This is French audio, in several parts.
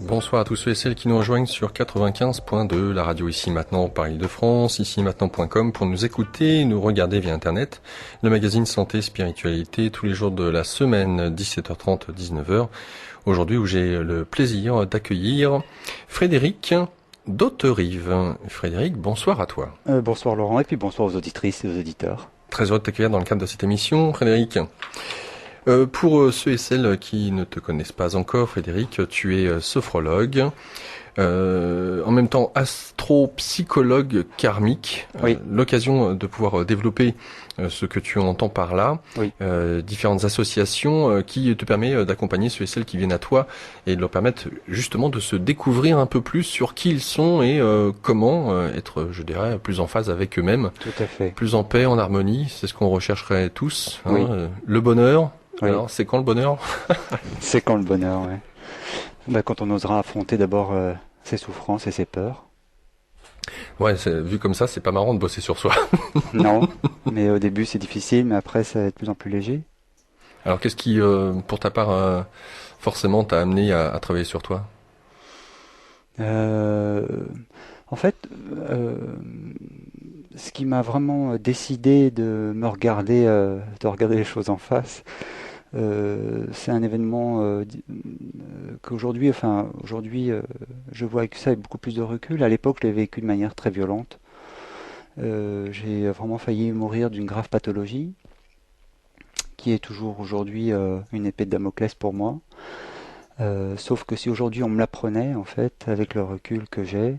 Bonsoir à tous ceux et celles qui nous rejoignent sur 95.2, la radio Ici Maintenant, Paris de France, ici-maintenant.com pour nous écouter et nous regarder via Internet. Le magazine Santé, Spiritualité, tous les jours de la semaine, 17h30, 19h. Aujourd'hui où j'ai le plaisir d'accueillir Frédéric d'Hauterive. Frédéric, bonsoir à toi. Bonsoir Laurent, et puis bonsoir aux auditrices et aux auditeurs. Très heureux de t'accueillir dans le cadre de cette émission, Frédéric. Pour ceux et celles qui ne te connaissent pas encore, Frédéric, tu es sophrologue, en même temps astropsychologue karmique. Oui. L'occasion de pouvoir développer ce que tu entends par là, Oui. différentes associations qui te permettent d'accompagner ceux et celles qui viennent à toi et de leur permettre justement de se découvrir un peu plus sur qui ils sont et comment être, je dirais, plus en phase avec eux-mêmes. Tout à fait. Plus en paix, en harmonie, c'est ce qu'on rechercherait tous. Hein, Oui. Le bonheur. Oui. Alors, c'est quand le bonheur? C'est quand le bonheur, ouais. Quand on osera affronter d'abord ses souffrances et ses peurs. Ouais, vu comme ça, c'est pas marrant de bosser sur soi. Non, mais au début c'est difficile, mais après ça va être de plus en plus léger. Alors, qu'est-ce qui, pour ta part, forcément, t'a amené à travailler sur toi? En fait, ce qui m'a vraiment décidé de me regarder, de regarder les choses en face, c'est un événement qu'aujourd'hui, je vois avec ça avec beaucoup plus de recul. À l'époque, je l'ai vécu de manière très violente. J'ai vraiment failli mourir d'une grave pathologie, qui est toujours aujourd'hui une épée de Damoclès pour moi. Sauf que si aujourd'hui on me l'apprenait, en fait, avec le recul que j'ai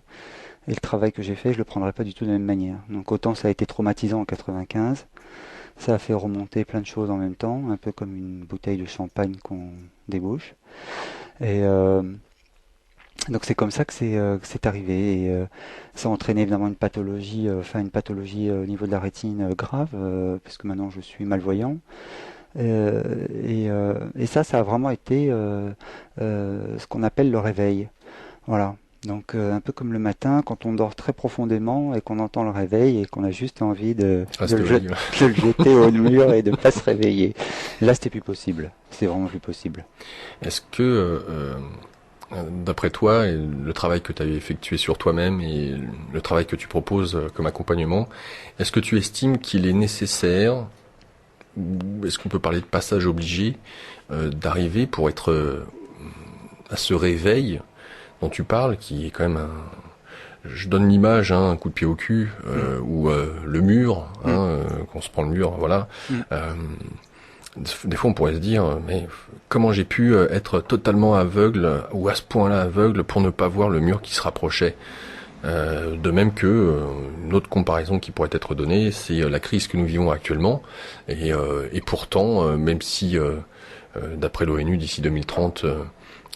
et le travail que j'ai fait, je le prendrais pas du tout de la même manière. Donc autant ça a été traumatisant en 95, ça a fait remonter plein de choses en même temps, un peu comme une bouteille de champagne qu'on débouche. Et donc c'est comme ça que c'est arrivé. Et ça a entraîné évidemment une pathologie, au niveau de la rétine grave, parce que maintenant je suis malvoyant. Et ça a vraiment été ce qu'on appelle le réveil. Voilà. Donc un peu comme le matin, quand on dort très profondément et qu'on entend le réveil et qu'on a juste envie de le jeter au mur et de ne pas se réveiller. Là, c'était plus possible. C'est vraiment plus possible. Est-ce que, d'après toi, et le travail que tu as effectué sur toi-même et le travail que tu proposes comme accompagnement, est-ce que tu estimes qu'il est nécessaire, ou est-ce qu'on peut parler de passage obligé, d'arriver pour être à ce réveil dont tu parles, qui est quand même je donne l'image, hein, un coup de pied au cul, ou le mur, hein, qu'on se prend le mur, voilà. Des fois, on pourrait se dire, mais comment j'ai pu être totalement aveugle, ou à ce point-là aveugle, pour ne pas voir le mur qui se rapprochait. De même que une autre comparaison qui pourrait être donnée, c'est la crise que nous vivons actuellement. Et pourtant, même si, d'après l'ONU, d'ici 2030,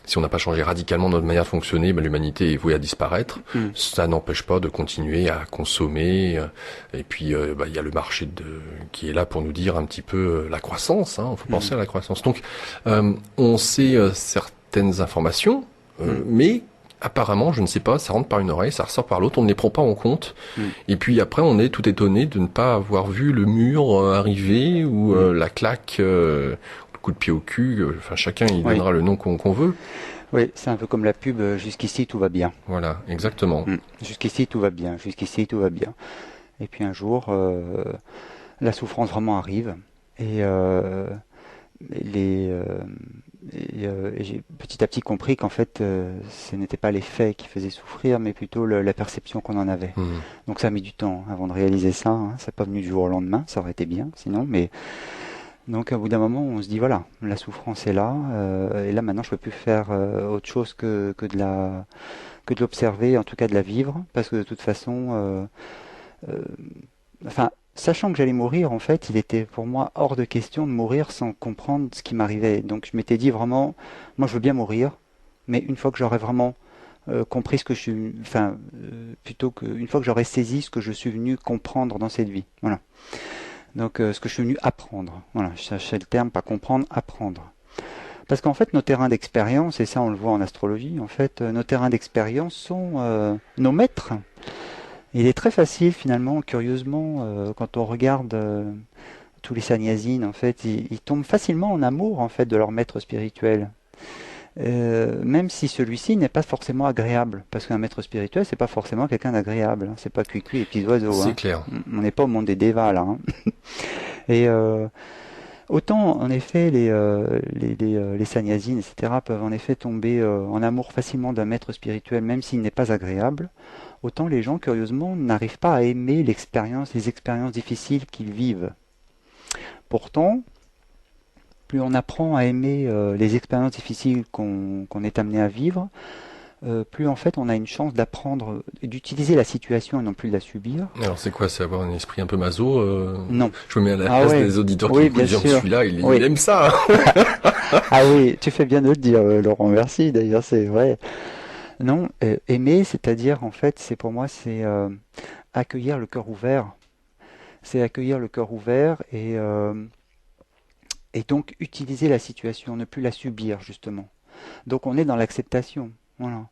si on n'a pas changé radicalement notre manière de fonctionner, l'humanité est vouée à disparaître. Ça n'empêche pas de continuer à consommer. Et puis, il y a le marché qui est là pour nous dire un petit peu la croissance. Hein, faut penser à la croissance. Donc, on sait certaines informations, mais apparemment, je ne sais pas, ça rentre par une oreille, ça ressort par l'autre, on ne les prend pas en compte. Et puis après, on est tout étonné de ne pas avoir vu le mur arriver ou la claque, coup de pied au cul, chacun il donnera le nom qu'on veut. Oui, c'est un peu comme la pub jusqu'ici tout va bien. Voilà, exactement. Jusqu'ici tout va bien, jusqu'ici tout va bien. Et puis un jour, la souffrance vraiment arrive et j'ai petit à petit compris qu'en fait, ce n'était pas les faits qui faisaient souffrir, mais plutôt la perception qu'on en avait. Donc ça a mis du temps avant de réaliser ça. Hein. Ça n'est pas venu du jour au lendemain, ça aurait été bien sinon, mais donc, au bout d'un moment, on se dit voilà, la souffrance est là, et là maintenant, je peux plus faire autre chose que de l'observer, en tout cas de la vivre, parce que de toute façon, sachant que j'allais mourir, en fait, il était pour moi hors de question de mourir sans comprendre ce qui m'arrivait. Donc, je m'étais dit vraiment, moi, je veux bien mourir, mais une fois que j'aurais vraiment compris ce que je suis, plutôt qu'une fois que j'aurais saisi ce que je suis venu comprendre dans cette vie. Voilà. Donc ce que je suis venu apprendre. Voilà, je cherchais le terme, pas comprendre, apprendre. Parce qu'en fait, nos terrains d'expérience, et ça on le voit en astrologie, en fait, nos terrains d'expérience sont nos maîtres. Il est très facile finalement, curieusement, quand on regarde tous les sannyasines, en fait, ils tombent facilement en amour en fait de leur maître spirituel. même si celui-ci n'est pas forcément agréable, parce qu'un maître spirituel, c'est pas forcément quelqu'un d'agréable, hein. C'est pas cuicui et petits oiseaux, C'est hein. clair. On n'est pas au monde des dévas là, hein. Et autant en effet les sannyasines, etc., peuvent en effet tomber en amour facilement d'un maître spirituel, même s'il n'est pas agréable, autant les gens, curieusement, n'arrivent pas à aimer les expériences difficiles qu'ils vivent. Pourtant, plus on apprend à aimer les expériences difficiles qu'on est amené à vivre, plus en fait on a une chance d'apprendre, d'utiliser la situation et non plus de la subir. Alors c'est quoi? C'est avoir un esprit un peu maso Non. Je me mets à la Ah place ouais. des auditeurs qui Oui, écoutent, bien dire, sûr. celui-là, il Oui. aime ça. Ah oui, tu fais bien de le dire, Laurent. Merci. D'ailleurs, c'est vrai. Non, aimer, c'est-à-dire en fait, c'est pour moi, c'est accueillir le cœur ouvert. C'est accueillir le cœur ouvert et donc utiliser la situation, ne plus la subir justement. Donc on est dans l'acceptation. Voilà.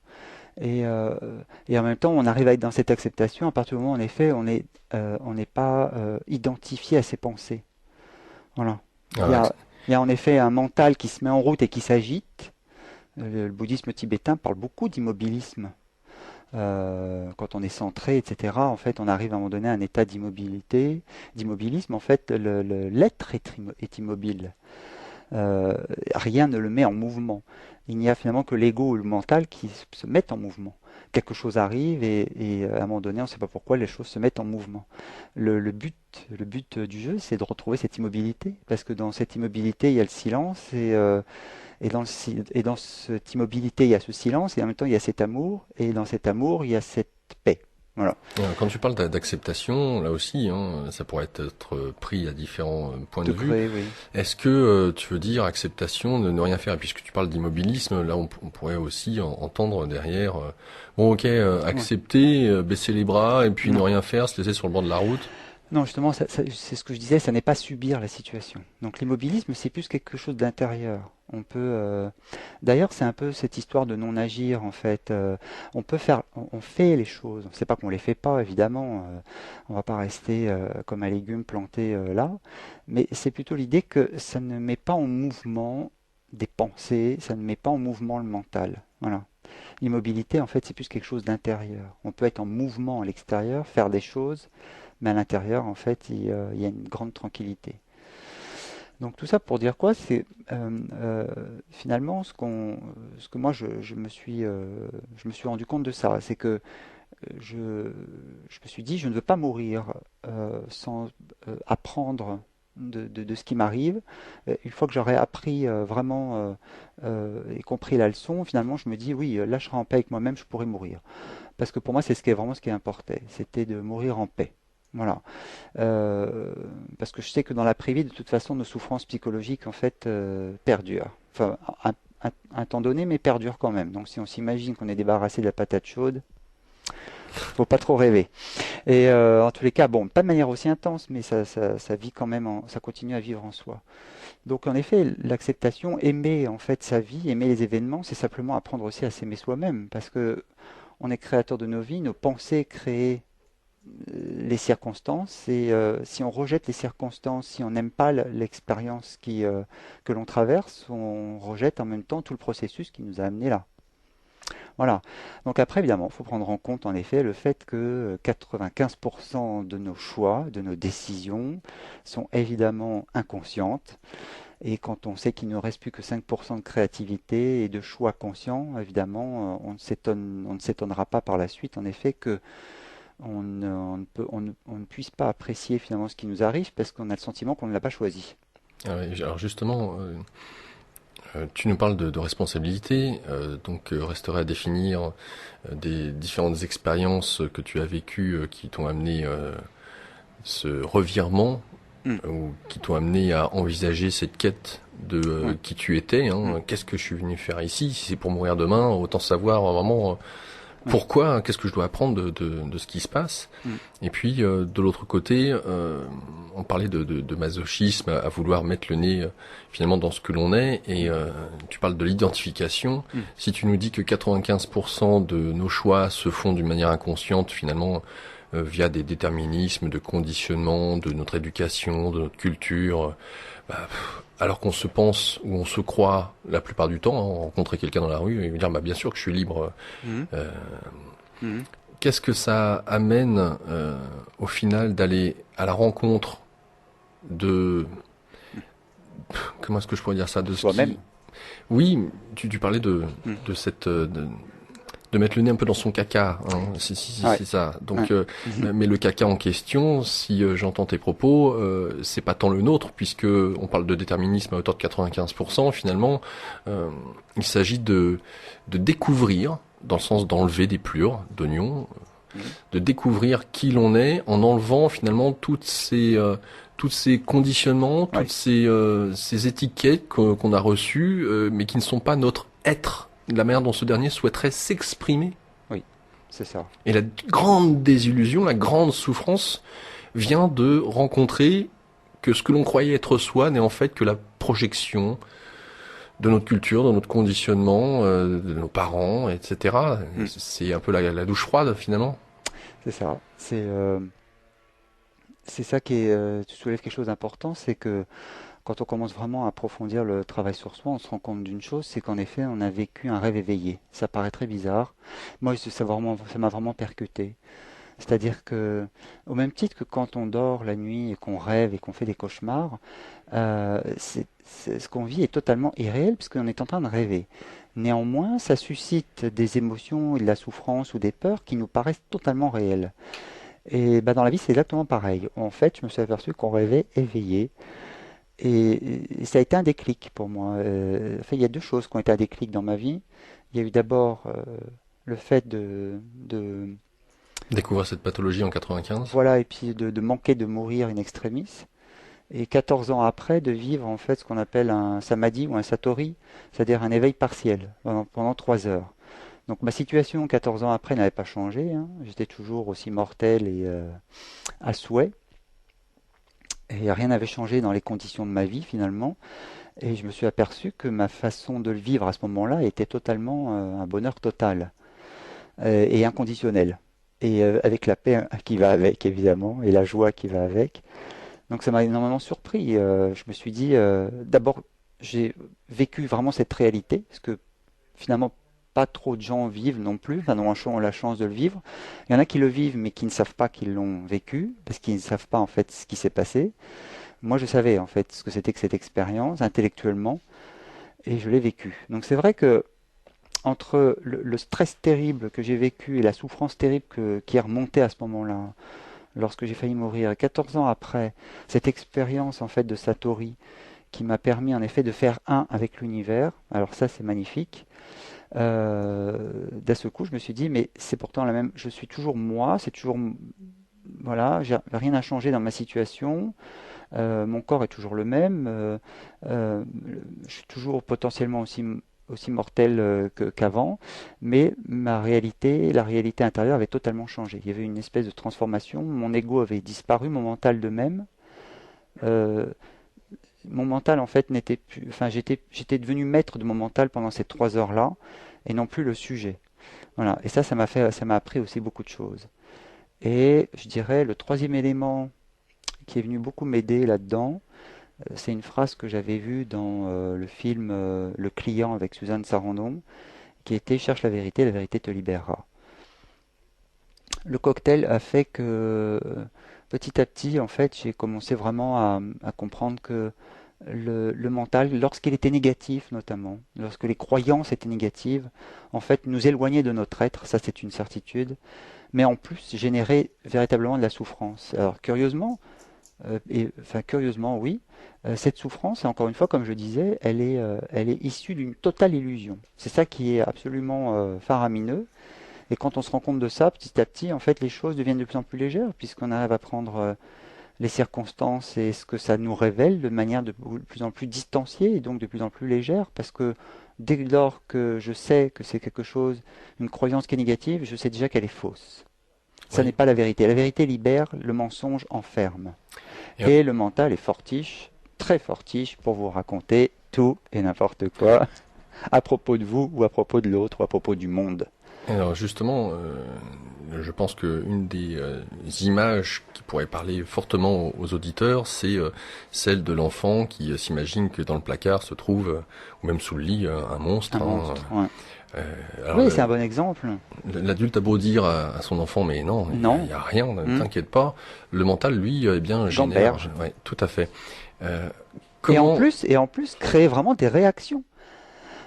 Et, euh, et en même temps, on arrive à être dans cette acceptation à partir du moment où, en effet, on n'est pas identifié à ses pensées. Voilà. Il y Ah, a, il y a en effet un mental qui se met en route et qui s'agite. Le bouddhisme tibétain parle beaucoup d'immobilisme. Quand on est centré, etc., en fait, on arrive à un moment donné à un état d'immobilité, d'immobilisme. En fait, l'être est immobile. Euh, Rien ne le met en mouvement. Il n'y a finalement que l'ego ou le mental qui se mettent en mouvement. Quelque chose arrive et à un moment donné, on ne sait pas pourquoi les choses se mettent en mouvement. Le but du jeu, c'est de retrouver cette immobilité, parce que dans cette immobilité, il y a le silence et dans cette immobilité, il y a ce silence et en même temps, il y a cet amour et dans cet amour, il y a cette paix. Voilà. quand tu parles d'acceptation, là aussi, hein, ça pourrait être pris à différents points de vue. Degré, oui. Est-ce que tu veux dire acceptation de ne rien faire? Et puisque tu parles d'immobilisme, là on pourrait aussi entendre derrière, bon ok, Ouais. accepter, baisser les bras et puis ne Non. rien faire, se laisser sur le bord de la route. Non, justement, c'est ce que je disais, ça n'est pas subir la situation. Donc l'immobilisme, c'est plus quelque chose d'intérieur. D'ailleurs, c'est un peu cette histoire de non agir en fait. On fait les choses. C'est pas qu'on les fait pas, évidemment. On va pas rester comme un légume planté là. Mais c'est plutôt l'idée que ça ne met pas en mouvement des pensées, ça ne met pas en mouvement le mental. Voilà. L'immobilité, en fait, c'est plus quelque chose d'intérieur. On peut être en mouvement à l'extérieur, faire des choses, mais à l'intérieur, en fait, il y a une grande tranquillité. Donc tout ça pour dire quoi? C'est finalement ce que moi je me suis rendu compte de ça, c'est que je me suis dit, je ne veux pas mourir sans apprendre de ce qui m'arrive. Une fois que j'aurai appris vraiment et compris la leçon, finalement, je me dis, oui, là, je serai en paix avec moi-même, je pourrai mourir. Parce que pour moi, c'est vraiment ce qui importait, c'était de mourir en paix. Voilà. Euh, Parce que je sais que dans la privée, de toute façon, nos souffrances psychologiques, en fait, perdurent. Enfin, un temps donné, mais perdurent quand même. Donc si on s'imagine qu'on est débarrassé de la patate chaude, faut pas trop rêver. Et en tous les cas, bon, pas de manière aussi intense, mais ça vit quand même, ça continue à vivre en soi. Donc en effet, l'acceptation, aimer en fait sa vie, aimer les événements, c'est simplement apprendre aussi à s'aimer soi-même, parce que on est créateur de nos vies, nos pensées créent les circonstances, et si on rejette les circonstances, si on n'aime pas l'expérience que l'on traverse, on rejette en même temps tout le processus qui nous a amené là. Voilà. Donc après, évidemment, il faut prendre en compte en effet le fait que 95% de nos choix, de nos décisions sont évidemment inconscientes. Et quand on sait qu'il ne reste plus que 5% de créativité et de choix conscients, évidemment, on ne s'étonnera pas par la suite, en effet, que on ne puisse pas apprécier finalement ce qui nous arrive parce qu'on a le sentiment qu'on ne l'a pas choisi. Ah ouais, alors justement, tu nous parles de responsabilité, donc resterait à définir des différentes expériences que tu as vécues qui t'ont amené ce revirement Mm. ou qui t'ont amené à envisager cette quête de Ouais. qui tu étais, Mm. hein. Qu'est-ce que je suis venu faire ici? Si c'est pour mourir demain, autant savoir vraiment Ouais. pourquoi, hein, qu'est-ce que je dois apprendre de ce qui se passe. Mm. Et puis de l'autre côté, on parlait de masochisme, à vouloir mettre le nez finalement dans ce que l'on est, et tu parles de l'identification. Mm. Si tu nous dis que 95% de nos choix se font d'une manière inconsciente finalement, via des déterminismes de conditionnement, de notre éducation, de notre culture, bah, alors qu'on se pense ou on se croit la plupart du temps, hein, rencontrer quelqu'un dans la rue et lui dire bah bien sûr que je suis libre. Mhm. Euh, Mhm. Qu'est-ce que ça amène au final d'aller à la rencontre de comment est-ce que je pourrais dire ça de ce qui Soi-même. oui tu parlais Mhm. de cette de mettre le nez un peu dans son caca, hein, Ouais. c'est ça. Ouais. Donc, Mhm. mais le caca en question, si j'entends tes propos, c'est pas tant le nôtre, puisque on parle de déterminisme à hauteur de 95%. Finalement, euh, il s'agit de découvrir, dans le sens d'enlever des plures d'oignons, Mhm. de découvrir qui l'on est en enlevant finalement toutes ces conditionnements, toutes Ouais. ces étiquettes qu'on a reçues, mais qui ne sont pas notre être, la manière dont ce dernier souhaiterait s'exprimer. Oui, c'est ça. Et la grande désillusion, la grande souffrance vient de rencontrer que ce que l'on croyait être soi n'est en fait que la projection de notre culture, de notre conditionnement, de nos parents, etc. Mhm. C'est un peu la douche froide finalement. C'est ça. C'est ça qui est. Tu soulèves quelque chose d'important, c'est que quand on commence vraiment à approfondir le travail sur soi, on se rend compte d'une chose, c'est qu'en effet, on a vécu un rêve éveillé. Ça paraît très bizarre. Moi, ça m'a vraiment percuté. C'est-à-dire que, au même titre que quand on dort la nuit et qu'on rêve et qu'on fait des cauchemars, ce qu'on vit est totalement irréel puisqu'on est en train de rêver. Néanmoins, ça suscite des émotions, de la souffrance ou des peurs qui nous paraissent totalement réelles. Et bah, dans la vie, c'est exactement pareil. En fait, je me suis aperçu qu'on rêvait éveillé. Et ça a été un déclic pour moi. Enfin, il y a deux choses qui ont été un déclic dans ma vie. Il y a eu d'abord le fait Découvrir cette pathologie en 95. voilà, et puis de manquer de mourir in extremis. Et 14 ans après, de vivre en fait ce qu'on appelle un samadhi ou un satori, c'est-à-dire un éveil partiel pendant 3 heures. Donc ma situation 14 ans après n'avait pas changé, hein. J'étais toujours aussi mortel et à souhait. Et rien n'avait changé dans les conditions de ma vie finalement. Et je me suis aperçu que ma façon de le vivre à ce moment-là était totalement un bonheur total et inconditionnel. Et avec la paix qui va avec, évidemment, et la joie qui va avec. Donc ça m'a énormément surpris. Je me suis dit, d'abord, j'ai vécu vraiment cette réalité, parce que finalement, pas trop de gens vivent non plus, enfin, ont la chance de le vivre. Il y en a qui le vivent, mais qui ne savent pas qu'ils l'ont vécu, parce qu'ils ne savent pas en fait ce qui s'est passé. Moi, je savais en fait ce que c'était que cette expérience intellectuellement, et je l'ai vécu. Donc c'est vrai que entre le stress terrible que j'ai vécu et la souffrance terrible qui est remontée à ce moment-là, lorsque j'ai failli mourir, et 14 ans après, cette expérience en fait de Satori qui m'a permis en effet de faire un avec l'univers, alors ça c'est magnifique. D'un seul coup, je me suis dit, mais c'est pourtant la même, je suis toujours moi, c'est toujours, voilà, rien n'a changé dans ma situation. Mon corps est toujours le même. Euh, je suis toujours potentiellement aussi mortel qu'avant, mais ma réalité, la réalité intérieure avait totalement changé. Il y avait une espèce de transformation. Mon ego avait disparu, mon mental de même. Euh, Mon mental en fait n'était plus. Enfin, j'étais devenu maître de mon mental pendant ces 3 heures-là, et non plus le sujet. Voilà. Et ça m'a appris aussi beaucoup de choses. Et je dirais le troisième élément qui est venu beaucoup m'aider là-dedans. C'est une phrase que j'avais vue dans le film Le Client avec Suzanne Sarandon, qui était cherche la vérité te libérera. Le cocktail a fait que petit à petit, en fait, j'ai commencé vraiment à comprendre que le mental, lorsqu'il était négatif notamment, lorsque les croyances étaient négatives, en fait, nous éloignait de notre être, ça c'est une certitude, mais en plus générait véritablement de la souffrance. Alors curieusement, oui, cette souffrance, encore une fois, comme je disais, elle est issue d'une totale illusion. C'est ça qui est absolument faramineux. Et quand on se rend compte de ça, petit à petit, en fait, les choses deviennent de plus en plus légères, puisqu'on arrive à prendre les circonstances et ce que ça nous révèle de manière de plus en plus distanciée et donc de plus en plus légère, parce que dès lors que je sais que c'est quelque chose, une croyance qui est négative, je sais déjà qu'elle est fausse. Ça n'est Oui. pas la vérité. La vérité libère, le mensonge enferme. Et, Et le mental est fortiche, très fortiche, pour vous raconter tout et n'importe quoi à propos de vous ou à propos de l'autre ou à propos du monde. Alors justement, je pense qu'une des images qui pourrait parler fortement aux auditeurs, c'est celle de l'enfant qui s'imagine que dans le placard se trouve, ou même sous le lit, un monstre. Un monstre, ouais. Alors Oui, c'est un bon exemple. l'adulte a beau dire à son enfant, mais non, Non. il y a rien, ne t'inquiète pas. Le mental, lui, eh bien, génère. Gamberge. Ouais, tout à fait. Euh, Et comment... en plus, créer vraiment des réactions.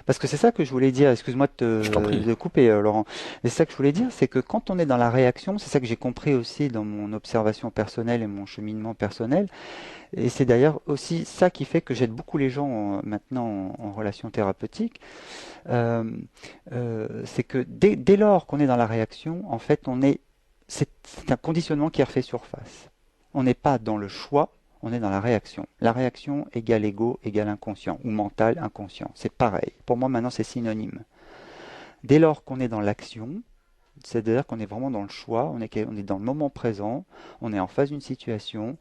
Parce que c'est ça que je voulais dire, excuse-moi Je t'en prie. de couper, Laurent. Mais c'est ça que je voulais dire, c'est que quand on est dans la réaction, c'est ça que j'ai compris aussi dans mon observation personnelle et mon cheminement personnel, et c'est d'ailleurs aussi ça qui fait que j'aide beaucoup les gens maintenant en relation thérapeutique, euh, c'est que dès lors qu'on est dans la réaction, en fait, c'est un conditionnement qui refait surface. On n'est pas dans le choix, on est dans la réaction. La réaction égale ego égale inconscient, ou mental inconscient. C'est pareil. Pour moi, maintenant, c'est synonyme. Dès lors qu'on est dans l'action, c'est-à-dire qu'on est vraiment dans le choix, on est dans le moment présent, on est en face d'une situation,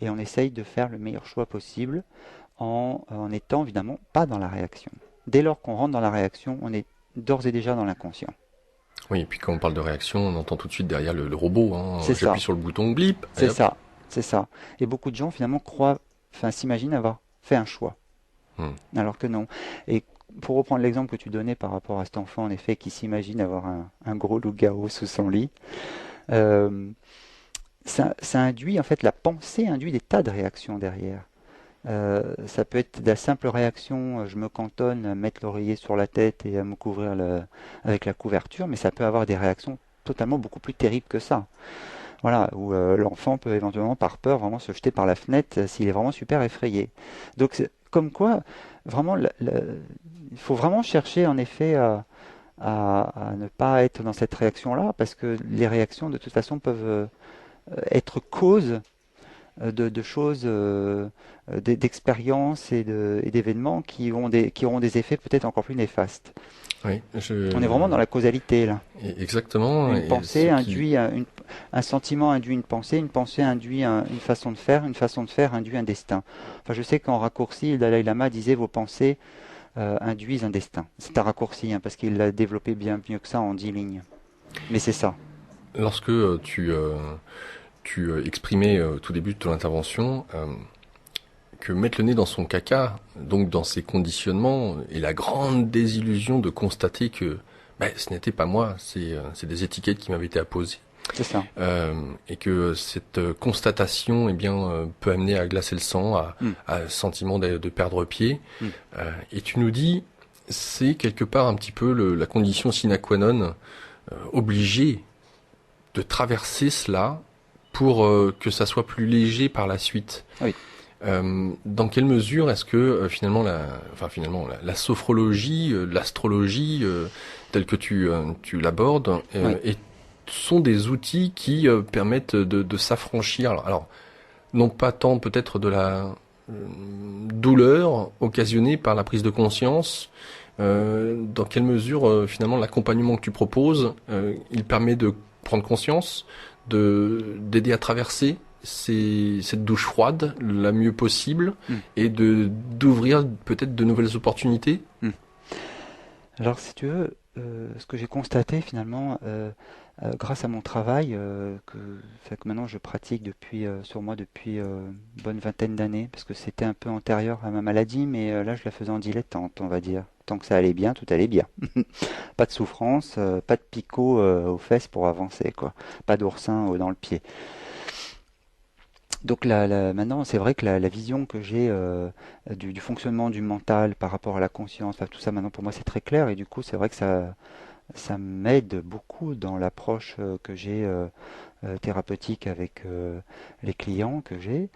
et on essaye de faire le meilleur choix possible en étant évidemment pas dans la réaction. Dès lors qu'on rentre dans la réaction, on est d'ores et déjà dans l'inconscient. Oui, et puis quand on parle de réaction, on entend tout de suite derrière le robot. Hein. C'est ça. J'appuie sur le bouton blip. Et C'est hop. ça, c'est ça. Et beaucoup de gens finalement s'imaginent avoir fait un choix, Hmm. alors que non. Et pour reprendre l'exemple que tu donnais par rapport à cet enfant, en effet, qui s'imagine avoir un gros loup-garou sous son lit, euh, ça induit, en fait, la pensée induit des tas de réactions derrière. Ça peut être de la simple réaction, je me cantonne à mettre l'oreiller sur la tête et à me couvrir avec la couverture, mais ça peut avoir des réactions totalement beaucoup plus terribles que ça. Voilà, où l'enfant peut éventuellement par peur vraiment se jeter par la fenêtre s'il est vraiment super effrayé. Donc comme quoi, vraiment, il faut vraiment chercher en effet à ne pas être dans cette réaction-là, parce que les réactions de toute façon peuvent être cause de choses, d'expériences et d'événements qui auront des effets peut-être encore plus néfastes. Oui, On est vraiment dans la causalité là. exactement. Une Et ce pensée qui, induit un sentiment induit une pensée induit une façon de faire induit un destin. Enfin, je sais qu'en raccourci, le Dalai Lama disait vos pensées induisent un destin. C'est un raccourci hein, parce qu'il l'a développé bien mieux que ça en 10 lignes. Mais c'est ça. lorsque tu exprimais au tout début de ton intervention que mettre le nez dans son caca, donc dans ses conditionnements, et la grande désillusion de constater que ben, ce n'était pas moi, c'est des étiquettes qui m'avaient été apposées. C'est ça. Et que cette constatation eh bien, peut amener à glacer le sang, Mm. à un sentiment de perdre pied. Mm. Et tu nous dis, c'est quelque part un petit peu la condition sine qua non, obligée de traverser cela pour que ça soit plus léger par la suite. Oui. Dans quelle mesure est-ce que finalement la sophrologie, l'astrologie, telle que tu l'abordes, Oui. sont des outils qui permettent de s'affranchir. Alors, non pas tant peut-être de la douleur occasionnée par la prise de conscience. Dans quelle mesure finalement l'accompagnement que tu proposes, il permet de prendre conscience, d'aider à traverser cette douche froide la mieux possible Mm. et d'ouvrir peut-être de nouvelles opportunités. Mm. Alors, si tu veux, ce que j'ai constaté finalement, grâce à mon travail, fait que maintenant je pratique sur moi depuis une bonne vingtaine d'années, parce que c'était un peu antérieur à ma maladie, mais là je la faisais en dilettante, on va dire. Tant que ça allait bien, tout allait bien. Pas de souffrance, pas de picot aux fesses pour avancer, quoi. Pas d'oursin dans le pied. Donc maintenant, c'est vrai que la vision que j'ai du fonctionnement du mental par rapport à la conscience, enfin, tout ça maintenant pour moi c'est très clair et du coup c'est vrai que ça m'aide beaucoup dans l'approche que j'ai thérapeutique avec les clients que j'ai.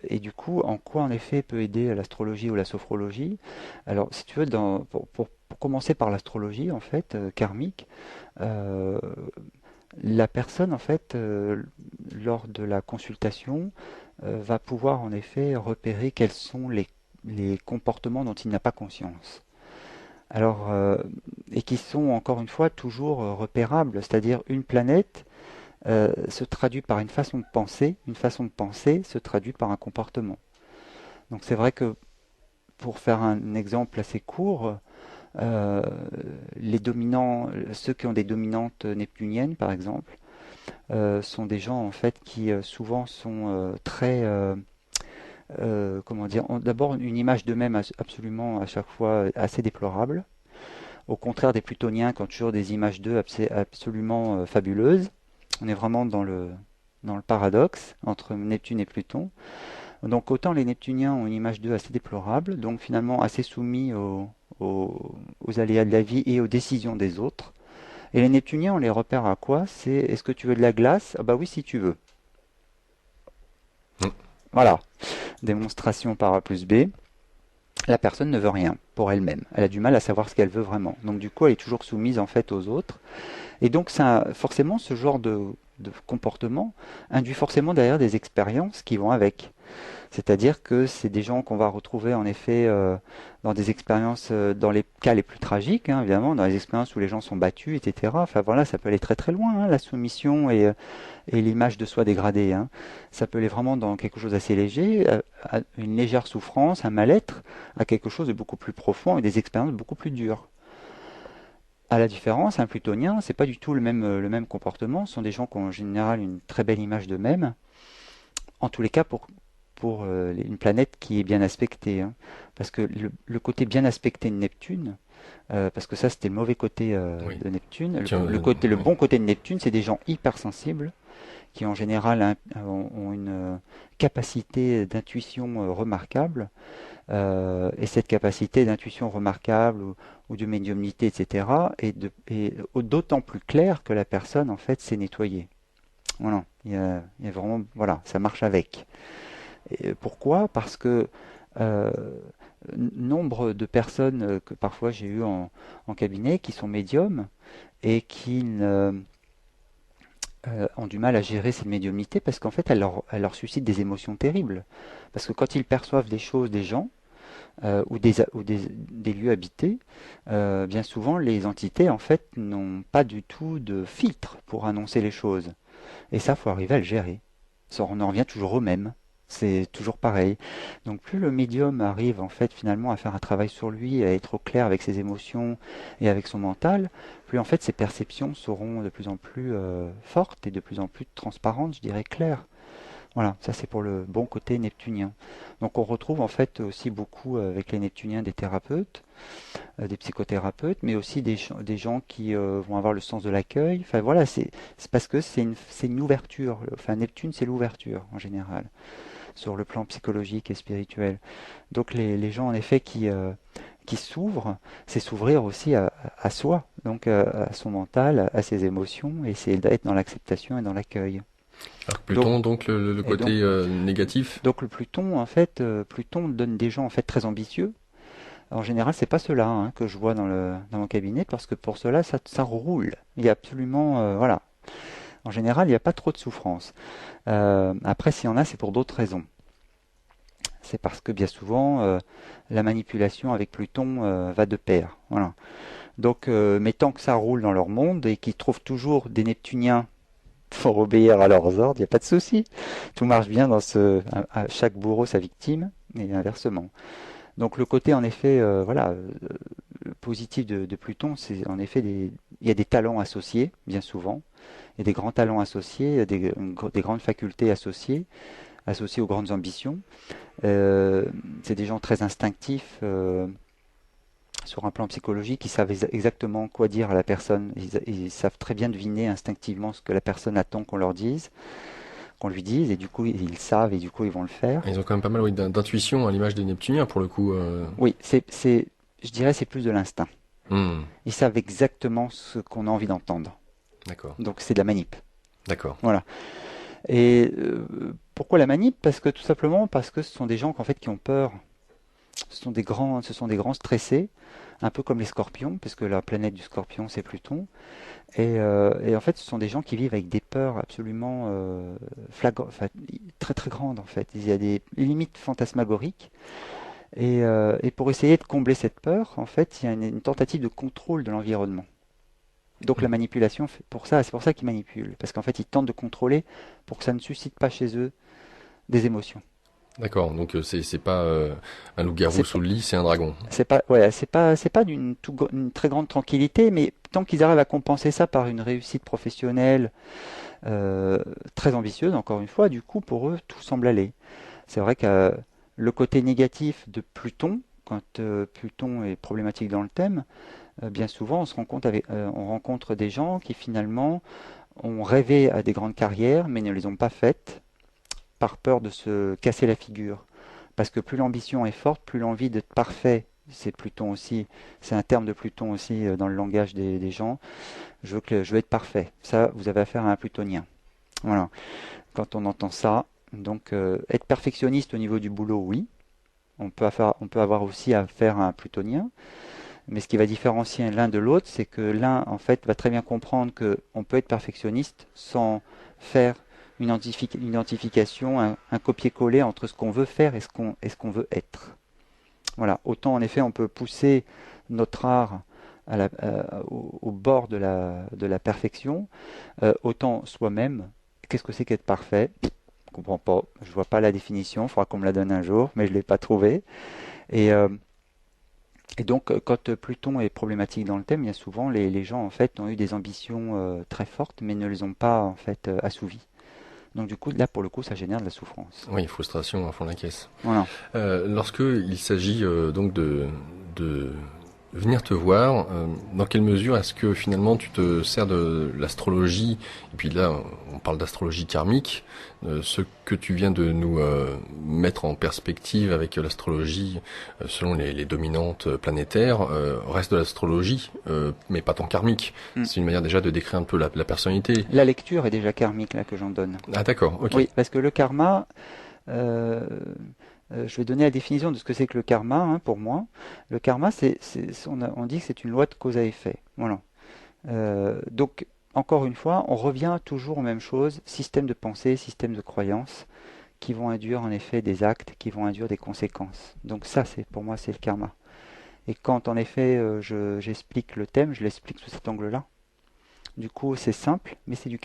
Et du coup, en quoi en effet peut aider l'astrologie ou la sophrologie? Alors, si tu veux, pour commencer par l'astrologie en fait karmique, euh, la personne, en fait, lors de la consultation, va pouvoir en effet repérer quels sont les comportements dont il n'a pas conscience. Alors, et qui sont encore une fois toujours repérables, c'est-à-dire une planète se traduit par une façon de penser se traduit par un comportement. Donc c'est vrai que pour faire un exemple assez court, Euh, ceux qui ont des dominantes neptuniennes, par exemple, sont des gens en fait qui souvent sont très, comment dire, ont d'abord une image d'eux-mêmes absolument à chaque fois assez déplorable. Au contraire des plutoniens qui ont toujours des images d'eux absolument fabuleuses. On est vraiment dans le paradoxe entre Neptune et Pluton. Donc autant les Neptuniens ont une image d'eux assez déplorable, donc finalement assez soumis aux aléas de la vie et aux décisions des autres. Et les Neptuniens, on les repère à quoi? C'est est-ce que tu veux de la glace? Ah bah oui, si tu veux. Mm. Voilà. Démonstration par A plus B. La personne ne veut rien pour elle-même. Elle a du mal à savoir ce qu'elle veut vraiment. Donc du coup, elle est toujours soumise en fait aux autres. Et donc ça, forcément, ce genre de comportement induit forcément derrière des expériences qui vont avec. C'est-à-dire que c'est des gens qu'on va retrouver en effet dans des expériences, dans les cas les plus tragiques, hein, évidemment, dans les expériences où les gens sont battus, etc. Enfin voilà, ça peut aller très très loin, hein, la soumission et l'image de soi dégradée. Hein. Ça peut aller vraiment dans quelque chose d'assez léger, à une légère souffrance, un mal-être, à quelque chose de beaucoup plus profond et des expériences beaucoup plus dures. À la différence, un plutonien, c'est pas du tout le même comportement. Ce sont des gens qui ont en général une très belle image d'eux-mêmes. En tous les cas, pour une planète qui est bien aspectée. Hein. Parce que le côté bien aspecté de Neptune, parce que ça c'était le mauvais côté Oui. de Neptune, Tiens, le oui. bon côté de Neptune, c'est des gens hypersensibles qui en général ont une capacité d'intuition remarquable. Et cette capacité d'intuition remarquable ou de médiumnité, etc., est d'autant plus claire que la personne en fait s'est nettoyée. Voilà, il y a vraiment, voilà, ça marche avec. Et pourquoi? Parce que euh, nombre de personnes que parfois j'ai eu en cabinet qui sont médiums et qui ont du mal à gérer cette médiumnité parce qu'en fait elle leur suscite des émotions terribles. Parce que quand ils perçoivent des choses des gens des lieux habités, bien souvent les entités en fait n'ont pas du tout de filtre pour annoncer les choses. Et ça, faut arriver à le gérer. Ça, on en revient toujours au même. C'est toujours pareil. Donc plus le médium arrive en fait finalement à faire un travail sur lui, à être au clair avec ses émotions et avec son mental, plus en fait ses perceptions seront de plus en plus fortes et de plus en plus transparentes, je dirais claires. Voilà, ça c'est pour le bon côté neptunien. Donc on retrouve en fait aussi beaucoup avec les neptuniens des thérapeutes, des psychothérapeutes, mais aussi des gens qui vont avoir le sens de l'accueil. Enfin voilà, c'est parce que c'est une ouverture. Enfin Neptune c'est l'ouverture en général sur le plan psychologique et spirituel. Donc les gens en effet qui s'ouvrent, c'est s'ouvrir aussi à soi, donc à son mental, à ses émotions, et c'est d'être dans l'acceptation et dans l'accueil. Alors que Donc, Pluton, donc le et donc, côté négatif. donc le Pluton, en fait, Pluton donne des gens en fait très ambitieux. En général, c'est pas ceux-là hein, que je vois dans mon cabinet parce que pour cela, ça roule. Il y a absolument, voilà. En général, il n'y a pas trop de souffrance. Après, s'il y en a, c'est pour d'autres raisons. C'est parce que bien souvent, la manipulation avec Pluton va de pair. Voilà. Donc, mais tant que ça roule dans leur monde et qu'ils trouvent toujours des Neptuniens pour obéir à leurs ordres, il n'y a pas de souci. Tout marche bien à chaque bourreau sa victime et inversement. Donc le côté en effet, voilà, positif de Pluton, c'est en effet il y a des talents associés, bien souvent. Il y a des grands talents associés, des grandes facultés associées aux grandes ambitions. C'est des gens très instinctifs sur un plan psychologique, ils savent exactement quoi dire à la personne. Ils savent très bien deviner instinctivement ce que la personne attend qu'on lui dise, et du coup ils savent et du coup ils vont le faire. Ils ont quand même pas mal, oui, d'intuition à l'image des Neptuniens pour le coup. Oui, je dirais c'est plus de l'instinct. Hmm. Ils savent exactement ce qu'on a envie d'entendre. D'accord, Donc c'est de la manip. d'accord. Voilà. Et pourquoi la manip? Parce que tout simplement parce que ce sont des gens qui ont peur. Ce sont des grands stressés, un peu comme les scorpions, parce que la planète du scorpion c'est Pluton. Et en fait, ce sont des gens qui vivent avec des peurs absolument enfin, très très grandes en fait. Il y a des limites fantasmagoriques. Et pour essayer de combler cette peur, en fait, il y a une tentative de contrôle de l'environnement. Donc la manipulation, c'est pour ça qu'ils manipulent, parce qu'en fait ils tentent de contrôler pour que ça ne suscite pas chez eux des émotions. D'accord, donc c'est pas un loup-garou C'est sous le lit, c'est un dragon. c'est pas une très grande tranquillité, mais tant qu'ils arrivent à compenser ça par une réussite professionnelle très ambitieuse, encore une fois, du coup, pour eux, tout semble aller. C'est vrai que le côté négatif de Pluton, quand Pluton est problématique dans le thème, bien souvent, on rencontre des gens qui finalement ont rêvé à des grandes carrières, mais ne les ont pas faites par peur de se casser la figure. Parce que plus l'ambition est forte, plus l'envie d'être parfait, c'est Pluton aussi, c'est un terme de Pluton aussi dans le langage des gens. Je veux être parfait. Ça, vous avez affaire à un plutonien. Voilà. Quand on entend ça, donc être perfectionniste au niveau du boulot, oui. On peut avoir aussi affaire à un plutonien. Mais ce qui va différencier l'un de l'autre, c'est que l'un, en fait, va très bien comprendre qu'on peut être perfectionniste sans faire une identification, un copier-coller entre ce qu'on veut faire et ce qu'on veut être. Voilà. Autant, en effet, on peut pousser notre art au bord de la perfection, autant soi-même, qu'est-ce que c'est qu'être parfait? Je ne comprends pas, je vois pas la définition, il faudra qu'on me la donne un jour, mais je ne l'ai pas trouvée. Et, euh, et donc, quand Pluton est problématique dans le thème, il y a souvent les gens en fait ont eu des ambitions très fortes, mais ne les ont pas en fait assouvies. Donc du coup, là pour le coup, ça génère de la souffrance. Oui, frustration à fond la caisse. Voilà. Lorsque il s'agit donc de venir te voir, dans quelle mesure est-ce que finalement tu te sers de l'astrologie, et puis là on parle d'astrologie karmique, ce que tu viens de nous mettre en perspective avec l'astrologie selon les dominantes planétaires, reste de l'astrologie, mais pas tant karmique. Mm. C'est une manière déjà de décrire un peu la personnalité. La lecture est déjà karmique là que j'en donne. Ah d'accord, ok. Oui, parce que le karma, euh, je vais donner la définition de ce que c'est que le karma hein, pour moi. Le karma, on dit que c'est une loi de cause à effet. Voilà. Donc, encore une fois, on revient toujours aux mêmes choses, système de pensée, système de croyance, qui vont induire en effet des actes, qui vont induire des conséquences. Donc ça, pour moi, c'est le karma. Et quand en effet j'explique le thème, je l'explique sous cet angle-là. Du coup, c'est simple, mais c'est du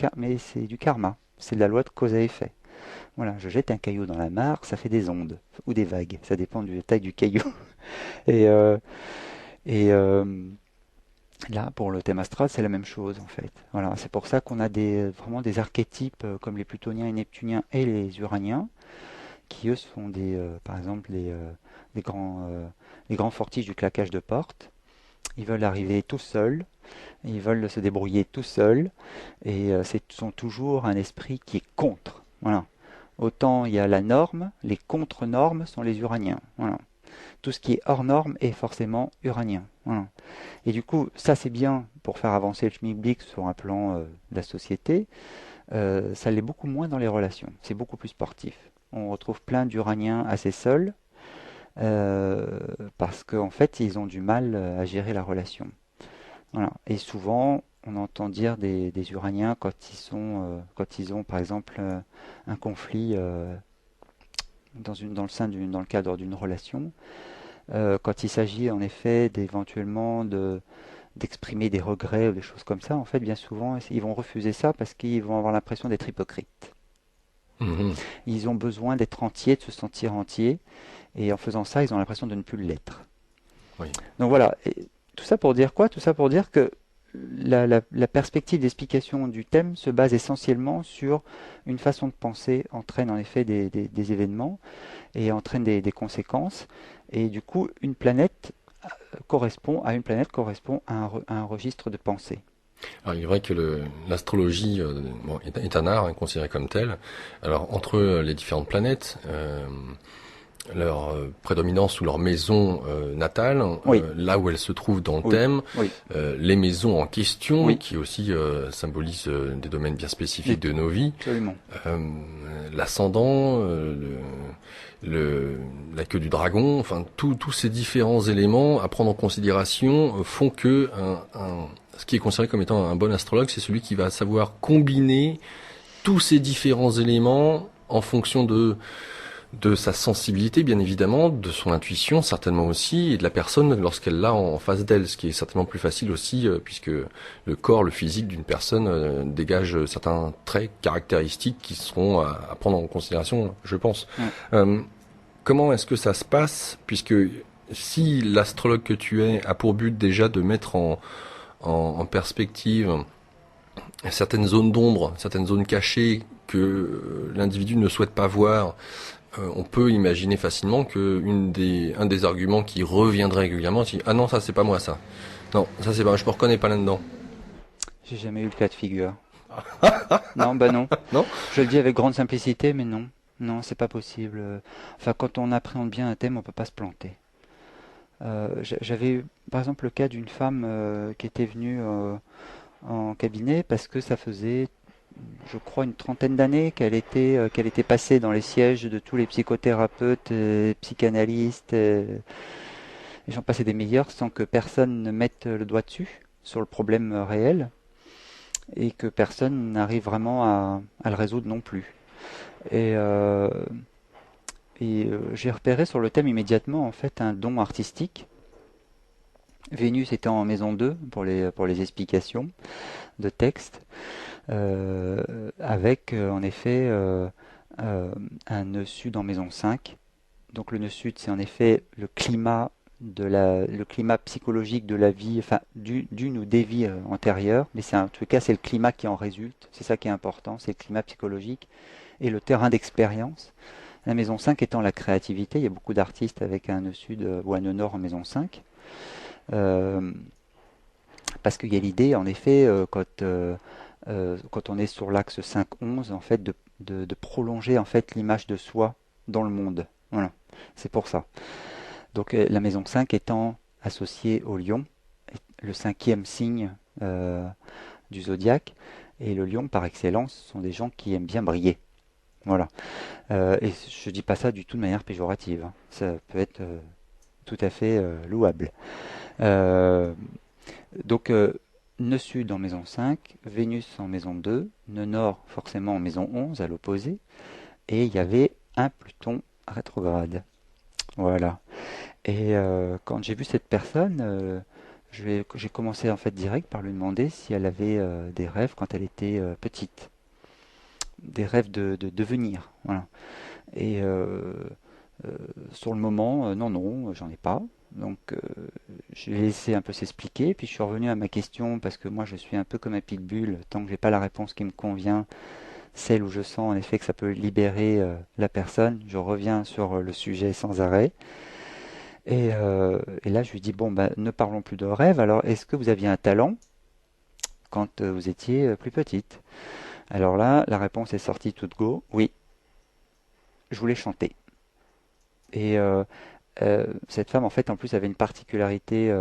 karma. C'est de la loi de cause à effet. Voilà, je jette un caillou dans la mare, ça fait des ondes ou des vagues. Ça dépend de la taille du caillou. Et, euh, et là, pour le thème astral, c'est la même chose en fait. Voilà, c'est pour ça qu'on a vraiment des archétypes comme les plutoniens et neptuniens et les uraniens, qui eux sont par exemple les grands fortiches du claquage de porte. Ils veulent arriver tout seuls, ils veulent se débrouiller tout seuls, et sont toujours un esprit qui est contre. Voilà. Autant il y a la norme, les contre-normes sont les uraniens. Voilà. Tout ce qui est hors norme est forcément uranien. Voilà. Et du coup, ça c'est bien pour faire avancer le schmilblick sur un plan de la société. Ça l'est beaucoup moins dans les relations. C'est beaucoup plus sportif. On retrouve plein d'uraniens assez seuls parce qu'en fait, ils ont du mal à gérer la relation. Voilà. Et souvent, on entend dire des uraniens quand ils ont par exemple un conflit dans le cadre d'une relation, quand il s'agit en effet d'éventuellement d'exprimer des regrets ou des choses comme ça, en fait, bien souvent, ils vont refuser ça parce qu'ils vont avoir l'impression d'être hypocrites. Mhm. Ils ont besoin d'être entiers, de se sentir entiers, et en faisant ça, ils ont l'impression de ne plus l'être. Oui. Donc voilà, et tout ça pour dire quoi? Tout ça pour dire que la perspective d'explication du thème se base essentiellement sur une façon de penser, entraîne en effet des événements et entraîne des conséquences. Et du coup, une planète correspond à un registre de pensée. Alors, il est vrai que l'astrologie est un art hein, considéré comme tel. Alors entre les différentes planètes, leur prédominance ou leur maison natale, Oui, là où elles se trouvent dans le oui, thème, oui, les maisons en question, oui, qui aussi symbolisent des domaines bien spécifiques oui, de nos vies, absolument. euh, l'ascendant, la queue du dragon, enfin tous ces différents éléments à prendre en considération font que ce qui est considéré comme étant un bon astrologue, c'est celui qui va savoir combiner tous ces différents éléments en fonction de sa sensibilité, bien évidemment, de son intuition, certainement aussi, et de la personne lorsqu'elle l'a en face d'elle, ce qui est certainement plus facile aussi, puisque le corps, le physique d'une personne dégage certains traits caractéristiques qui seront à prendre en considération, je pense. Ouais. Euh, comment est-ce que ça se passe, puisque si l'astrologue que tu es a pour but déjà de mettre en perspective certaines zones d'ombre, certaines zones cachées que l'individu ne souhaite pas voir, on peut imaginer facilement que un des arguments qui reviendrait régulièrement, c'est ah non, ça c'est pas moi ça. Non, ça c'est pas, je me reconnais pas là-dedans. J'ai jamais eu le cas de figure. Non, bah non. Non? Je le dis avec grande simplicité, mais non. Non, c'est pas possible. Enfin, quand on appréhende bien un thème, on peut pas se planter. J'avais eu, par exemple, le cas d'une femme qui était venue en cabinet parce que ça faisait, je crois, une trentaine d'années qu'elle était passée dans les sièges de tous les psychothérapeutes, psychanalystes, et j'en passais des meilleurs sans que personne ne mette le doigt dessus, sur le problème réel, et que personne n'arrive vraiment à le résoudre non plus. Et, euh, j'ai repéré sur le thème immédiatement en fait un don artistique. Vénus étant en maison 2 pour les explications de texte, avec en effet un nœud sud en maison 5. Donc le nœud sud, c'est en effet le climat psychologique de la vie, enfin d'une ou des vies antérieures, mais en tout cas c'est le climat qui en résulte, c'est ça qui est important, c'est le climat psychologique et le terrain d'expérience. La maison 5 étant la créativité, il y a beaucoup d'artistes avec un nœud sud ou un nœud nord en maison 5. Euh, Parce qu'il y a l'idée, en effet, quand on est sur l'axe 5-11, en fait, de prolonger en fait l'image de soi dans le monde. Voilà, c'est pour ça. Donc la maison 5 étant associée au lion, le cinquième signe du zodiaque, et le lion par excellence sont des gens qui aiment bien briller. Voilà. Et je dis pas ça du tout de manière péjorative, hein. Ça peut être tout à fait louable. Euh, donc nœud sud en maison 5, Vénus en maison 2, nœud nord forcément en maison 11 à l'opposé, et il y avait un Pluton rétrograde. Voilà. Et quand j'ai vu cette personne, j'ai commencé en fait direct par lui demander si elle avait des rêves quand elle était petite, des rêves de devenir. Voilà. Et euh, sur le moment, non, non, j'en ai pas. Donc je l'ai laissé un peu s'expliquer, puis je suis revenu à ma question parce que moi je suis un peu comme un pitbull, tant que j'ai pas la réponse qui me convient, celle où je sens en effet que ça peut libérer la personne, je reviens sur le sujet sans arrêt. Et là je lui dis bon bah ne parlons plus de rêve, alors est-ce que vous aviez un talent quand vous étiez plus petite? Alors là la réponse est sortie toute go, oui, je voulais chanter. Et cette femme, en fait, en plus, avait une particularité.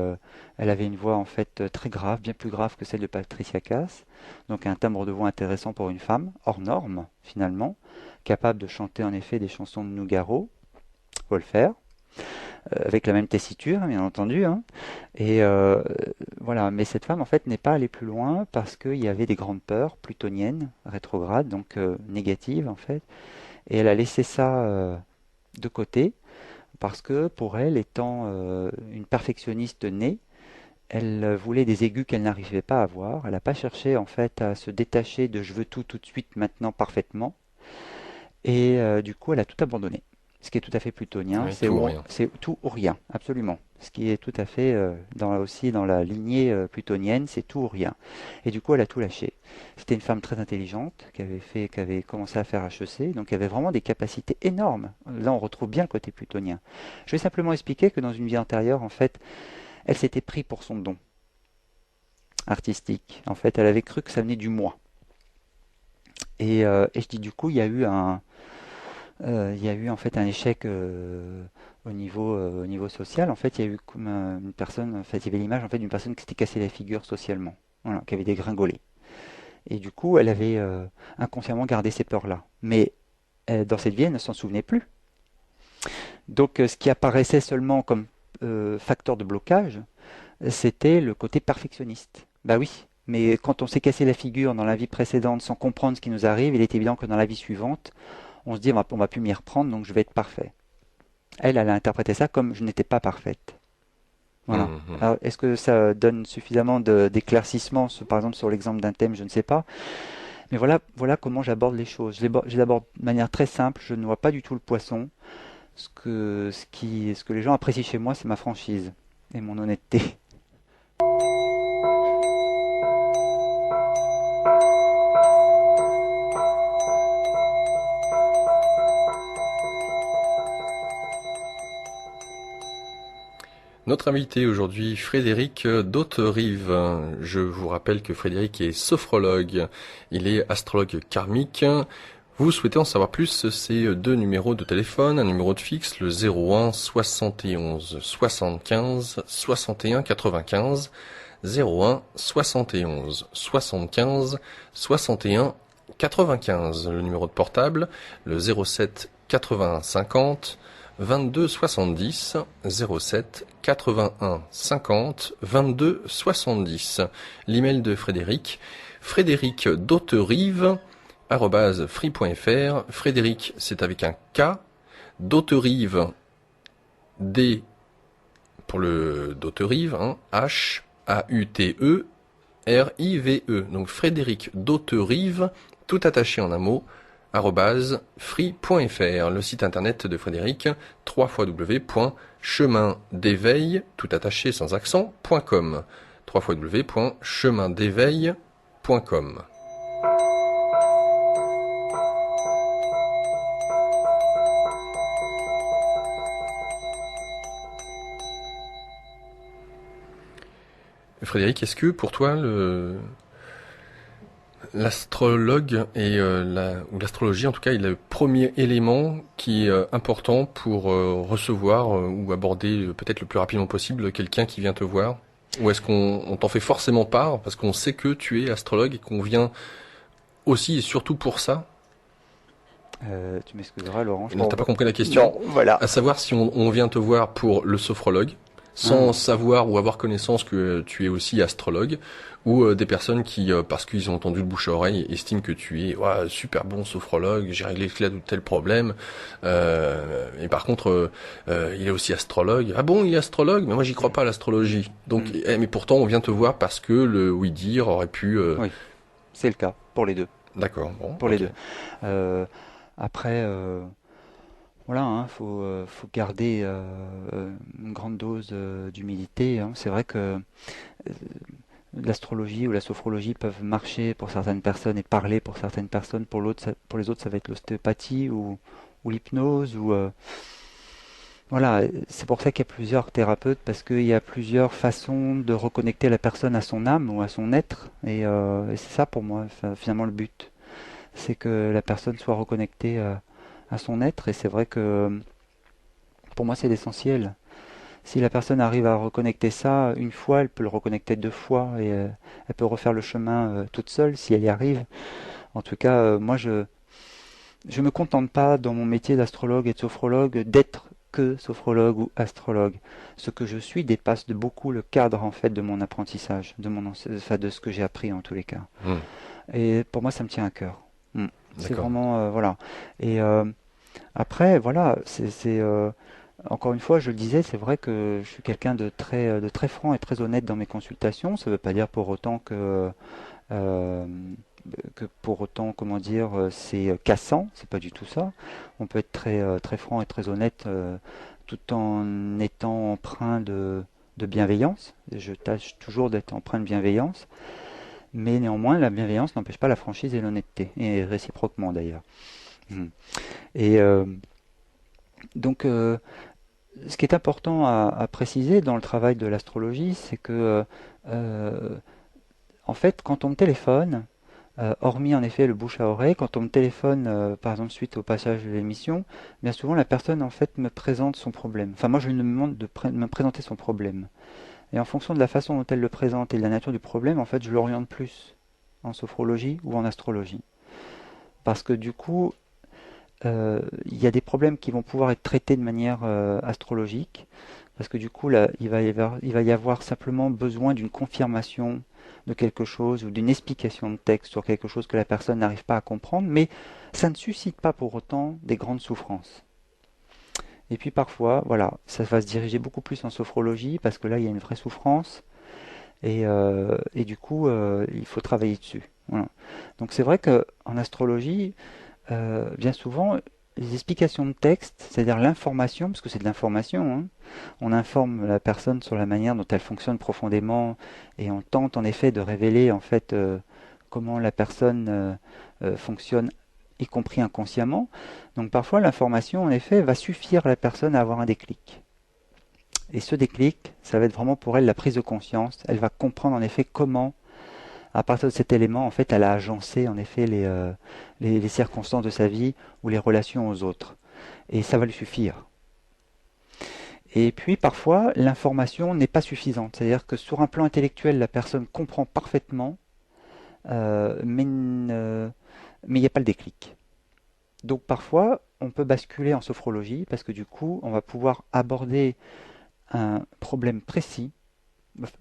Elle avait une voix, en fait, très grave, bien plus grave que celle de Patricia Cass. Donc, un timbre de voix intéressant pour une femme, hors norme, finalement, capable de chanter, en effet, des chansons de Nougaro, faut le faire, avec la même tessiture, bien entendu, hein. Et voilà. Mais cette femme, en fait, n'est pas allée plus loin parce qu'il y avait des grandes peurs plutoniennes, rétrogrades, donc négatives, en fait. Et elle a laissé ça de côté parce que pour elle, étant une perfectionniste née, elle voulait des aigus qu'elle n'arrivait pas à avoir. Elle n'a pas cherché en fait à se détacher de je veux tout de suite, maintenant, parfaitement. Et du coup, elle a tout abandonné. Ce qui est tout à fait plutonien, Oui, tout ou rien. c'est tout ou rien, absolument. Ce qui est tout à fait aussi dans la lignée plutonienne, c'est tout ou rien. Et du coup, elle a tout lâché. C'était une femme très intelligente qui avait commencé à faire HEC, donc qui avait vraiment des capacités énormes. Là, on retrouve bien le côté plutonien. Je vais simplement expliquer que dans une vie antérieure, en fait, elle s'était pris pour son don artistique. En fait, elle avait cru que ça venait du moi. Et je dis du coup, il y a eu en fait un échec au niveau social. En fait, il y a eu comme une personne, en fait, il y avait l'image en fait d'une personne qui s'était cassée la figure socialement, voilà, qui avait dégringolé. Et du coup, elle avait inconsciemment gardé ces peurs-là. Mais dans cette vie, elle ne s'en souvenait plus. Donc, ce qui apparaissait seulement comme facteur de blocage, c'était le côté perfectionniste. Bah oui, mais quand on s'est cassé la figure dans la vie précédente sans comprendre ce qui nous arrive, il est évident que dans la vie suivante, on se dit on va plus m'y reprendre, donc je vais être parfait. Elle a interprété ça comme je n'étais pas parfaite. Voilà. Mhm. Alors, est-ce que ça donne suffisamment d'éclaircissement, par exemple sur l'exemple d'un thème, je ne sais pas. Mais voilà comment j'aborde les choses. Je l'aborde de manière très simple. Je ne vois pas du tout le poisson. ce que les gens apprécient chez moi, c'est ma franchise et mon honnêteté. Notre invité aujourd'hui, Frédéric d'Hauterive. Je vous rappelle que Frédéric est sophrologue. Il est astrologue karmique. Vous souhaitez en savoir plus, c'est deux numéros de téléphone, un numéro de fixe, le 01 71 75 61 95, 01 71 75 61 95. Le numéro de portable, le 07 81 50 22 70, 07 81 50 22 70. L'email de Frédéric, Frédéric d'Hauterive, @free.fr. Frédéric, c'est avec un K. D'Hauterive, D pour le d'Hauterive, hein, H-A-U-T-E-R-I-V-E. Donc Frédéric d'Hauterive, tout attaché en un mot, @free.fr. Le site internet de Frédéric, www.chemindéveil, tout attaché sans accent.com. www.chemindéveil.com. Frédéric, est-ce que pour toi l'astrologue ou l'astrologie en tout cas est le premier élément qui est important pour recevoir ou aborder peut-être le plus rapidement possible quelqu'un qui vient te voir? Ou est-ce qu'on t'en fait forcément part parce qu'on sait que tu es astrologue et qu'on vient aussi et surtout pour ça? Tu m'excuseras, Laurent. Non, t'as pas compris la question. Non, voilà. À savoir si on vient te voir pour le sophrologue, sans savoir ou avoir connaissance que tu es aussi astrologue, ou des personnes qui, parce qu'ils ont entendu le bouche à oreille, estiment que tu es super bon sophrologue, j'ai réglé tel ou tel problème, et par contre, il est aussi astrologue. Ah bon, il est astrologue? Mais moi, j'y crois pas à l'astrologie. Donc, mais pourtant, on vient te voir parce que le oui-dire aurait pu... Oui, c'est le cas, pour les deux. D'accord, bon. Pour les deux. Après... Voilà, hein, faut garder une grande dose d'humilité, hein. C'est vrai que l'astrologie ou la sophrologie peuvent marcher pour certaines personnes et parler pour certaines personnes. Pour les autres, ça va être l'ostéopathie ou l'hypnose. Voilà, c'est pour ça qu'il y a plusieurs thérapeutes, parce qu'il y a plusieurs façons de reconnecter la personne à son âme ou à son être. Et c'est ça pour moi, finalement, le but. C'est que la personne soit reconnectée à son être, et c'est vrai que pour moi c'est l'essentiel. Si la personne arrive à reconnecter ça une fois, elle peut le reconnecter deux fois, et elle peut refaire le chemin toute seule si elle y arrive. En tout cas, moi je me contente pas dans mon métier d'astrologue et de sophrologue d'être que sophrologue ou astrologue. Ce que je suis dépasse de beaucoup le cadre en fait de mon apprentissage, de ce que j'ai appris en tous les cas. Et pour moi ça me tient à cœur. C'est vraiment voilà. Et après voilà, c'est encore une fois, je le disais, c'est vrai que je suis quelqu'un de très franc et très honnête dans mes consultations. Ça ne veut pas dire pour autant comment dire, c'est cassant. C'est pas du tout ça. On peut être très franc et très honnête tout en étant empreint de bienveillance. Je tâche toujours d'être empreint de bienveillance. Mais néanmoins, la bienveillance n'empêche pas la franchise et l'honnêteté, et réciproquement d'ailleurs. Et donc, ce qui est important à préciser dans le travail de l'astrologie, c'est que, en fait, quand on me téléphone, hormis en effet le bouche à oreille, quand on me téléphone, par exemple suite au passage de l'émission, bien souvent la personne en fait me présente son problème. Enfin, moi je lui demande de me présenter son problème. Et en fonction de la façon dont elle le présente et de la nature du problème, en fait, je l'oriente plus en sophrologie ou en astrologie. Parce que du coup, il y a des problèmes qui vont pouvoir être traités de manière astrologique, parce que du coup, là, il va y avoir simplement besoin d'une confirmation de quelque chose ou d'une explication de texte sur quelque chose que la personne n'arrive pas à comprendre, mais ça ne suscite pas pour autant des grandes souffrances. Et puis parfois, voilà, ça va se diriger beaucoup plus en sophrologie parce que là, il y a une vraie souffrance et du coup, il faut travailler dessus. Voilà. Donc c'est vrai qu'en astrologie, bien souvent, les explications de texte, c'est-à-dire l'information, parce que c'est de l'information, hein. On informe la personne sur la manière dont elle fonctionne profondément et on tente en effet de révéler en fait comment la personne fonctionne, y compris inconsciemment. Donc parfois l'information en effet va suffire à la personne à avoir un déclic. Et ce déclic, ça va être vraiment pour elle la prise de conscience. Elle va comprendre en effet comment, à partir de cet élément, en fait, elle a agencé en effet les circonstances de sa vie ou les relations aux autres. Et ça va lui suffire. Et puis parfois, l'information n'est pas suffisante. C'est-à-dire que sur un plan intellectuel, la personne comprend parfaitement, mais il n'y a pas le déclic. Donc parfois, on peut basculer en sophrologie parce que du coup, on va pouvoir aborder un problème précis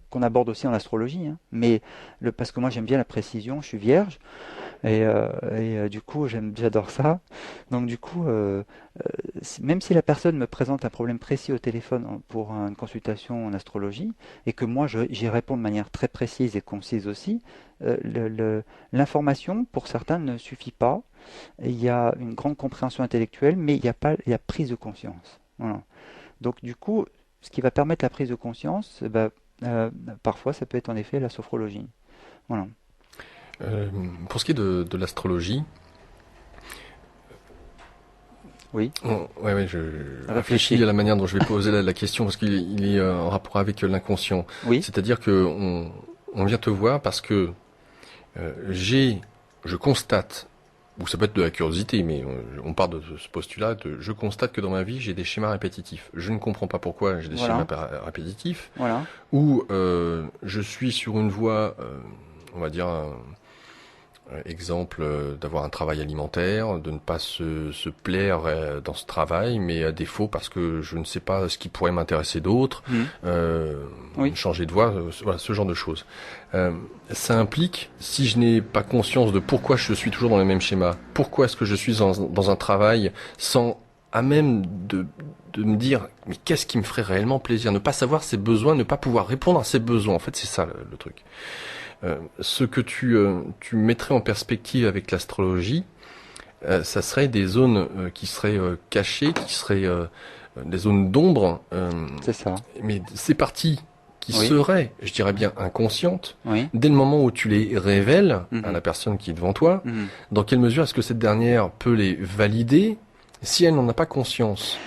qu'on aborde aussi en astrologie, hein, mais parce que moi j'aime bien la précision, je suis vierge et du coup j'adore ça. Donc du coup, même si la personne me présente un problème précis au téléphone pour une consultation en astrologie et que moi j'y réponds de manière très précise et concise aussi, l'information pour certains ne suffit pas. Il y a une grande compréhension intellectuelle, mais il y a prise de conscience. Voilà. Donc du coup, ce qui va permettre la prise de conscience, parfois ça peut être en effet la sophrologie. Voilà. Euh, pour ce qui est de l'astrologie, Oui, ouais, je réfléchis réfléchis. à la manière dont je vais poser la question parce qu'il est en rapport avec l'inconscient. Oui, C'est-à-dire que on vient te voir parce que je constate, ou ça peut être de la curiosité, mais on part de ce postulat, je constate que dans ma vie j'ai des schémas répétitifs. Je ne comprends pas pourquoi j'ai des schémas voilà, répétitifs, voilà. ou je suis sur une voie, on va dire, exemple d'avoir un travail alimentaire, de ne pas se plaire dans ce travail, mais à défaut parce que je ne sais pas ce qui pourrait m'intéresser d'autre, Mhm. Oui. changer de voie, voilà, ce genre de choses. Ça implique, si je n'ai pas conscience de pourquoi je suis toujours dans les mêmes schémas, pourquoi est-ce que je suis dans un travail sans à même de me dire mais qu'est-ce qui me ferait réellement plaisir, ne pas savoir ses besoins, ne pas pouvoir répondre à ses besoins, en fait c'est ça le truc. Ce que tu mettrais en perspective avec l'astrologie, ça serait des zones qui seraient cachées, qui seraient des zones d'ombre, C'est ça. mais ces parties qui Oui, seraient, je dirais bien, inconscientes, oui. dès le moment où tu les révèles à Mhm. la personne qui est devant toi, Mhm. dans quelle mesure est-ce que cette dernière peut les valider si elle n'en a pas conscience?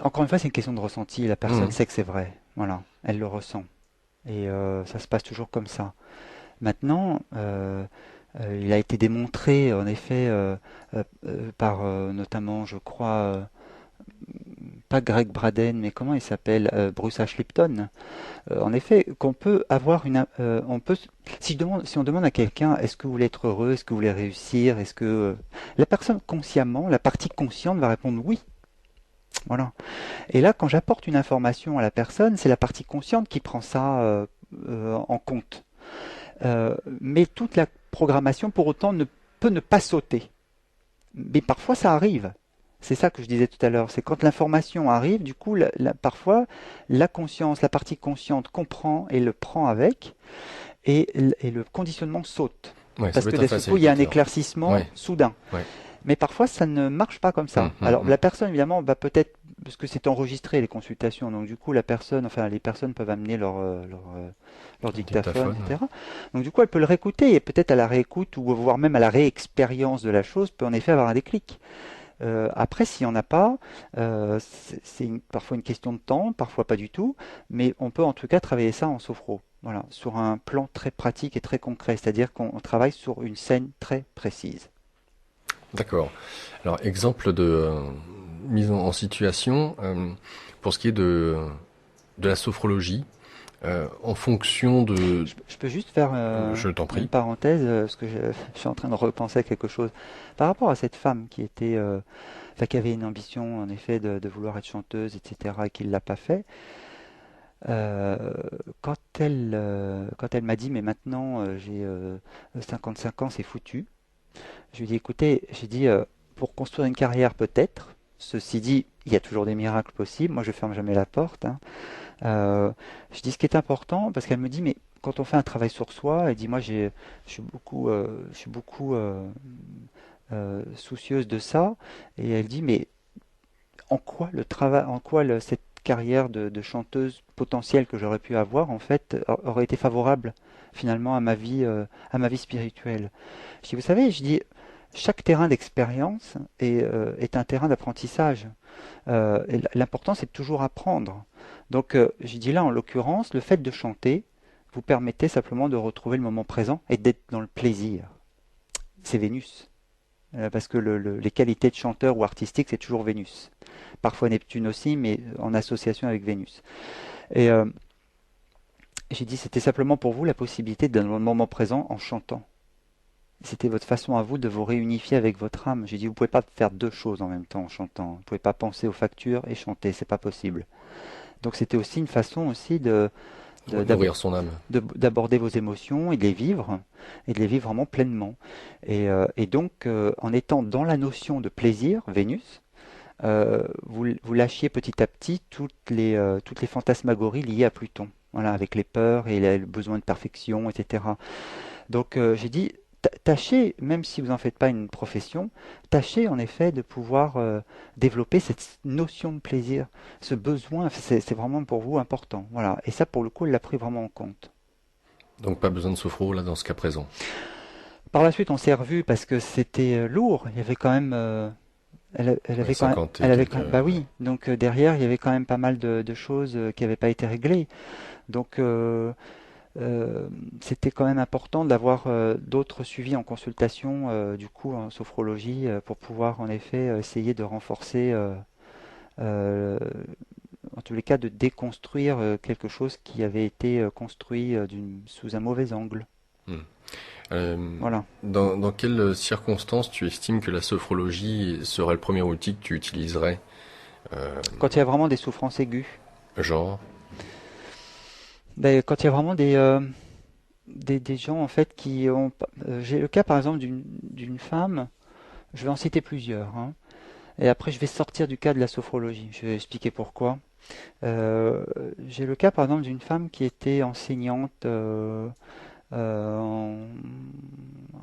Encore une fois, c'est une question de ressenti. La personne Mhm. sait que c'est vrai. Voilà, elle le ressent. Et ça se passe toujours comme ça. Maintenant, il a été démontré, en effet, par notamment, je crois, pas Greg Braden, mais comment il s'appelle, Bruce H. Lipton. En effet, qu'on peut avoir on peut, si on demande à quelqu'un, est-ce que vous voulez être heureux, est-ce que vous voulez réussir, est-ce que la personne consciemment, la partie consciente va répondre oui. Voilà. Et là, quand j'apporte une information à la personne, c'est la partie consciente qui prend ça en compte. Mais toute la programmation, pour autant, ne peut ne pas sauter. Mais parfois, ça arrive. C'est ça que je disais tout à l'heure. C'est quand l'information arrive, du coup, parfois, la conscience, la partie consciente comprend et le prend avec, et le conditionnement saute. Ouais, ça Parce peut que être un d'un seul coup, il y a un facilitateur. éclaircissement Ouais, soudain. ouais. Mais parfois, ça ne marche pas comme ça. Alors, la personne, évidemment, va peut-être, parce que c'est enregistré les consultations, donc du coup, les personnes peuvent amener leur Un dictaphone, dictaphone. etc. Donc, du coup, elle peut le réécouter, et peut-être à la réécoute, ou voire même à la réexpérience de la chose, peut en effet avoir un déclic. Après, s'il n'y en a pas, parfois une question de temps, parfois pas du tout, mais on peut en tout cas travailler ça en sophro. Voilà, sur un plan très pratique et très concret, c'est-à-dire qu'on travaille sur une scène très précise. D'accord. Alors, exemple de mise en situation, pour ce qui est de la sophrologie, en fonction de... Je peux juste faire Je t'en une prie. parenthèse, parce que je suis en train de repenser à quelque chose. Par rapport à cette femme qui était, enfin, qui avait une ambition en effet de vouloir être chanteuse, etc., et qui ne l'a pas fait, euh, quand elle m'a dit, mais maintenant j'ai 55 ans, c'est foutu, je lui ai dit, écoutez, j'ai dit, pour construire une carrière peut-être, ceci dit, il y a toujours des miracles possibles, moi je ferme jamais la porte, hein. Je dis ce qui est important parce qu'elle me dit mais quand on fait un travail sur soi, elle dit moi je suis beaucoup soucieuse de ça, et elle dit, mais en quoi le travail, en quoi cette carrière de chanteuse potentielle que j'aurais pu avoir, en fait, aurait été favorable finalement à ma vie spirituelle. Je dis, vous savez, je dis, chaque terrain d'expérience est un terrain d'apprentissage. Et l'important, c'est de toujours apprendre. Donc, je dis là, en l'occurrence, le fait de chanter vous permettait simplement de retrouver le moment présent et d'être dans le plaisir. C'est Vénus. Parce que les qualités de chanteur ou artistique, c'est toujours Vénus. Parfois Neptune aussi, mais en association avec Vénus. Et j'ai dit, c'était simplement pour vous la possibilité d'être dans le moment présent en chantant. C'était votre façon à vous de vous réunifier avec votre âme. J'ai dit, vous pouvez pas faire deux choses en même temps en chantant. Vous pouvez pas penser aux factures et chanter, c'est pas possible. Donc c'était aussi une façon aussi Ouais, nourrir son âme. d'aborder vos émotions et de les vivre vraiment pleinement. Et donc, en étant dans la notion de plaisir, Vénus, vous lâchiez petit à petit toutes les fantasmagories liées à Pluton. Voilà, avec les peurs et le besoin de perfection, etc. Donc j'ai dit, tâchez, même si vous n'en faites pas une profession, tâchez en effet de pouvoir développer cette notion de plaisir, ce besoin, c'est vraiment pour vous important. Voilà. Et ça, pour le coup, elle l'a pris vraiment en compte. Donc pas besoin de sophro là dans ce cas présent. Par la suite, on s'est revus parce que c'était lourd. Il y avait quand même, elle Ouais, avait quand même, 50 et elle avait quelques. quand même, bah oui. Donc derrière, il y avait quand même pas mal de choses qui n'avaient pas été réglées. Donc euh, c'était quand même important d'avoir d'autres suivis en consultation, du coup en sophrologie, pour pouvoir en effet essayer de renforcer, euh, en tous les cas de déconstruire quelque chose qui avait été construit sous un mauvais angle. Hmm. Euh, Voilà. dans quelles circonstances tu estimes que la sophrologie serait le premier outil que tu utiliserais? Euh, Quand il y a vraiment des souffrances aiguës, genre, ben, quand il y a vraiment des gens en fait qui ont... j'ai le cas par exemple d'une femme, je vais en citer plusieurs, hein. Et après je vais sortir du cas de la sophrologie, je vais expliquer pourquoi. Euh, j'ai le cas par exemple d'une femme qui était enseignante euh, en,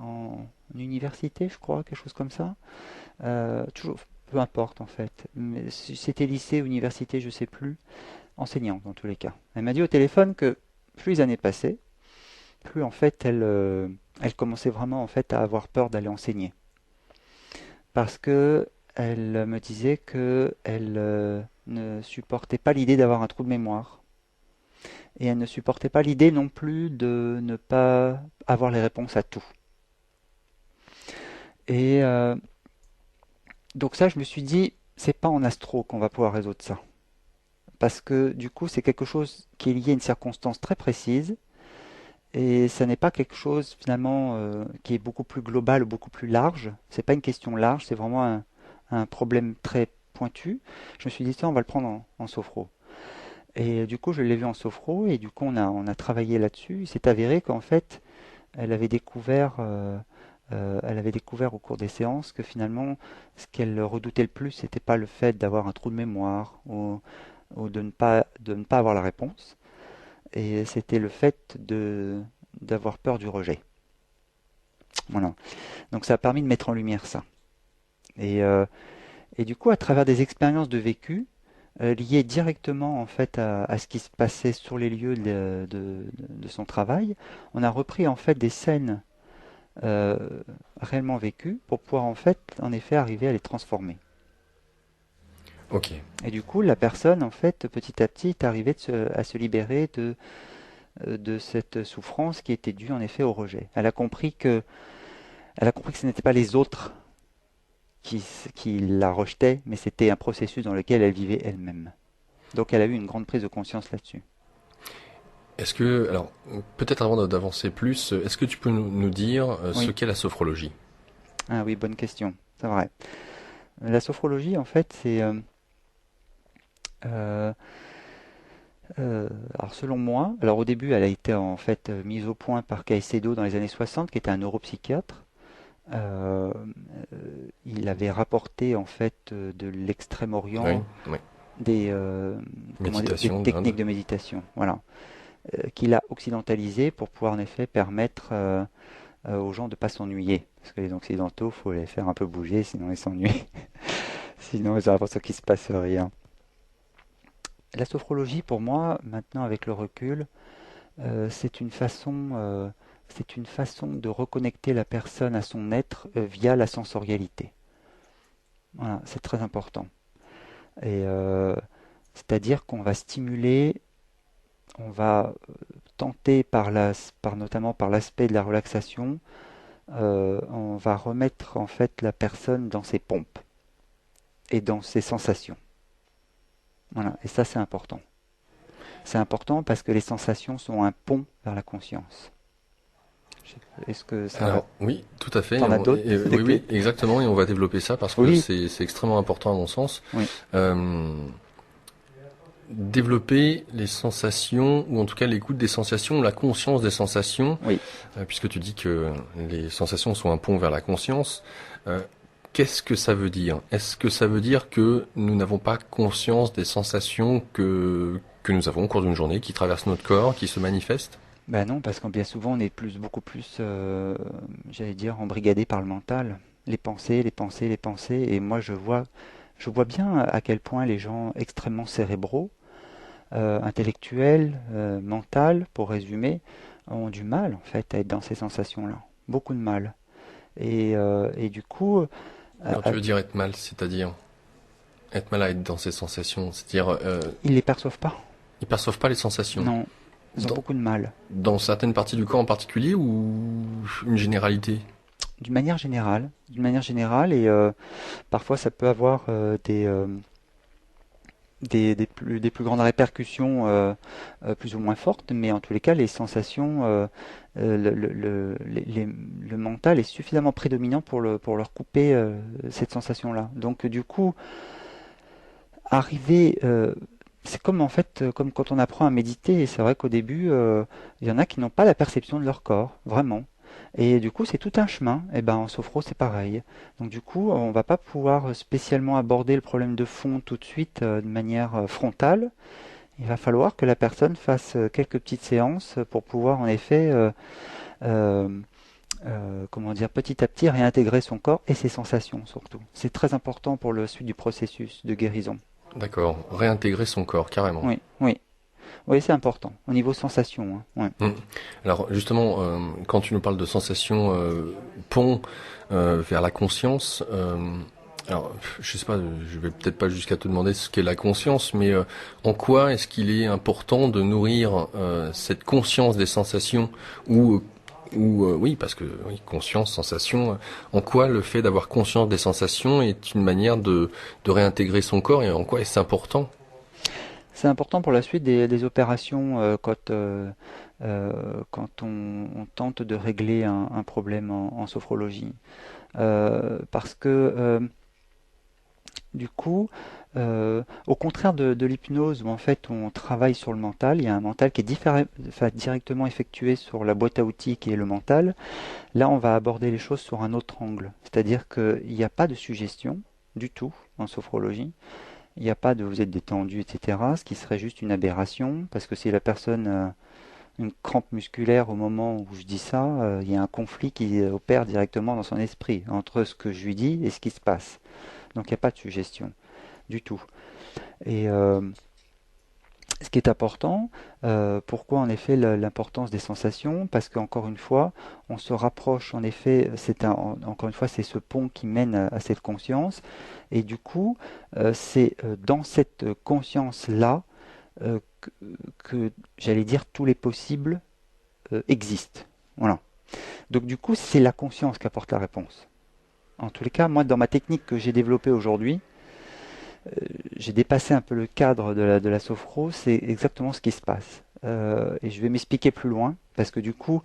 en université, je crois, quelque chose comme ça. Toujours, peu importe en fait. Mais si c'était lycée, université, je sais plus. Enseignante dans tous les cas. Elle m'a dit au téléphone que plus les années passaient, plus en fait elle commençait vraiment en fait à avoir peur d'aller enseigner. Parce que elle me disait que elle ne supportait pas l'idée d'avoir un trou de mémoire. Et elle ne supportait pas l'idée non plus de ne pas avoir les réponses à tout. Et donc ça, je me suis dit, c'est pas en astro qu'on va pouvoir résoudre ça. Parce que du coup, c'est quelque chose qui est lié à une circonstance très précise. Et ça n'est pas quelque chose finalement qui est beaucoup plus global ou beaucoup plus large. C'est pas une question large, c'est vraiment un problème très pointu. Je me suis dit, ça, on va le prendre en sophro. Et du coup, je l'ai vu en sophro et du coup, on a travaillé là-dessus. Il s'est avéré qu'en fait, elle avait découvert au cours des séances que finalement, ce qu'elle redoutait le plus, c'était pas le fait d'avoir un trou de mémoire ou de ne pas avoir la réponse, et c'était le fait d'avoir peur du rejet. Voilà. Donc ça a permis de mettre en lumière ça. Et, euh, et du coup, à travers des expériences de vécu liées directement en fait à ce qui se passait sur les lieux de son travail, on a repris en fait des scènes euh, réellement vécues pour pouvoir en fait, en effet, arriver à les transformer. ok. Et du coup, la personne, en fait, petit à petit, est arrivée à se libérer de cette souffrance qui était due en effet au rejet. Elle a compris que ce n'était pas les autres qui la rejetaient, mais c'était un processus dans lequel elle vivait elle-même. Donc elle a eu une grande prise de conscience là-dessus. Est-ce que, alors, peut-être avant d'avancer plus, est-ce que tu peux nous dire ce Oui. qu'est la sophrologie? Ah oui, bonne question. C'est vrai. La sophrologie, en fait, c'est euh, alors selon moi, alors au début, elle a été en fait mise au point par Caicedo dans les années 60, qui était un neuropsychiatre. Il avait rapporté en fait de Oui, l'Extrême-Orient oui. des Méditation techniques d'Inde. de méditation, voilà, qu'il a occidentalisé pour pouvoir en effet permettre aux gens de pas s'ennuyer. Parce que les occidentaux, faut les faire un peu bouger, sinon ils s'ennuient. Sinon ils ont l'impression qu'il se passe rien. La sophrologie, pour moi, maintenant avec le recul, c'est une façon de reconnecter la personne à son être via la sensorialité. Voilà, c'est très important. Et c'est-à-dire qu'on va stimuler, on va tenter notamment par l'aspect de la relaxation, on va remettre en fait la personne dans ses pompes et dans ses sensations. Voilà, et ça c'est important. C'est important parce que les sensations sont un pont vers la conscience. Est-ce que ça va? Alors oui, tout à fait. T'en as d'autres? Oui, oui, exactement. Et on va développer ça parce que Oui, c'est extrêmement important à mon sens. oui, Euh, Développer les sensations, ou en tout cas l'écoute des sensations, la conscience des sensations, oui. puisque tu dis que les sensations sont un pont vers la conscience. euh, Qu'est-ce que ça veut dire? Est-ce que ça veut dire que nous n'avons pas conscience des sensations que nous avons au cours d'une journée, qui traversent notre corps, qui se manifestent? Ben non, parce qu'en bien souvent on est beaucoup plus, j'allais dire, embrigadé par le mental. Les pensées, les pensées, les pensées. Et moi je vois bien à quel point les gens extrêmement cérébraux, intellectuels, mentaux, pour résumer, ont du mal en fait à être dans ces sensations-là. Beaucoup de mal. Et du coup, Quand tu veux dire être mal, c'est-à-dire être mal à être dans ces sensations, c'est-à-dire ils les perçoivent pas. ils perçoivent pas les sensations. Non, ils ont Dans, beaucoup de mal. dans certaines parties du corps en particulier ou une généralité? D'une manière générale, et parfois ça peut avoir des plus grandes répercussions plus ou moins fortes, mais en tous les cas, les sensations, le mental est suffisamment prédominant pour leur couper cette sensation-là. Donc du coup, arriver, c'est comme en fait, comme quand on apprend à méditer, et c'est vrai qu'au début, il y en a qui n'ont pas la perception de leur corps, vraiment. Et du coup, c'est tout un chemin. Et ben, en sophro, c'est pareil. Donc, du coup, on va pas pouvoir spécialement aborder le problème de fond tout de suite de manière frontale. Il va falloir que la personne fasse quelques petites séances pour pouvoir, en effet, euh, comment dire, petit à petit réintégrer son corps et ses sensations surtout. C'est très important pour le suite du processus de guérison. D'accord, réintégrer son corps, carrément. Oui, oui, oui, c'est important au niveau sensation, hein. Ouais. Hmm. Alors justement, quand tu nous parles de sensations pont vers la conscience, alors je sais pas, je vais peut-être pas jusqu'à te demander ce qu'est la conscience, mais en quoi est-ce qu'il est important de nourrir cette conscience des sensations ou oui, parce que oui, conscience, sensation, en quoi le fait d'avoir conscience des sensations est une manière de réintégrer son corps et en quoi est-ce important? C'est important pour la suite des opérations quand on tente de régler un problème en sophrologie. Parce que du coup, au contraire de l'hypnose où en fait on travaille sur le mental, il y a un mental qui est enfin, directement effectué sur la boîte à outils qui est le mental. Là, on va aborder les choses sur un autre angle. C'est-à-dire qu'il n'y a pas de suggestion du tout en sophrologie. Il n'y a pas de vous êtes détendu, etc. Ce qui serait juste une aberration, parce que si la personne a une crampe musculaire au moment où je dis ça, il y a un conflit qui opère directement dans son esprit entre ce que je lui dis et ce qui se passe. Donc il n'y a pas de suggestion du tout. Et ce qui est important, pourquoi en effet l'importance des sensations? Parce qu'encore une fois, on se rapproche, en effet, encore une fois, c'est ce pont qui mène à cette conscience. Et du coup, c'est dans cette conscience-là euh, que, que, j'allais dire, tous les possibles existent. Voilà. Donc du coup, c'est la conscience qui apporte la réponse. En tous les cas, moi, dans ma technique que j'ai développée aujourd'hui, j'ai dépassé un peu le cadre de la sophro, c'est exactement ce qui se passe. Et je vais m'expliquer plus loin, parce que du coup,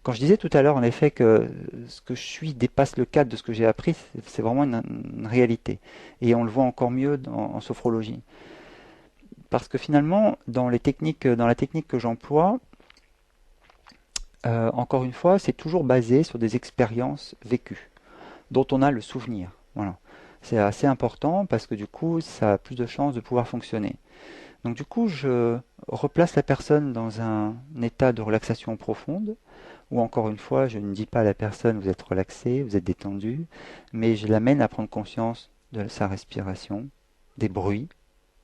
quand je disais tout à l'heure, en effet, que ce que je suis dépasse le cadre de ce que j'ai appris, c'est vraiment une réalité. Et on le voit encore mieux en sophrologie. Parce que finalement, dans la technique que j'emploie, encore une fois, c'est toujours basé sur des expériences vécues, dont on a le souvenir. Voilà. C'est assez important parce que du coup, ça a plus de chances de pouvoir fonctionner. Donc du coup, je replace la personne dans un état de relaxation profonde, où encore une fois, je ne dis pas à la personne vous êtes relaxé, vous êtes détendu, mais je l'amène à prendre conscience de sa respiration, des bruits.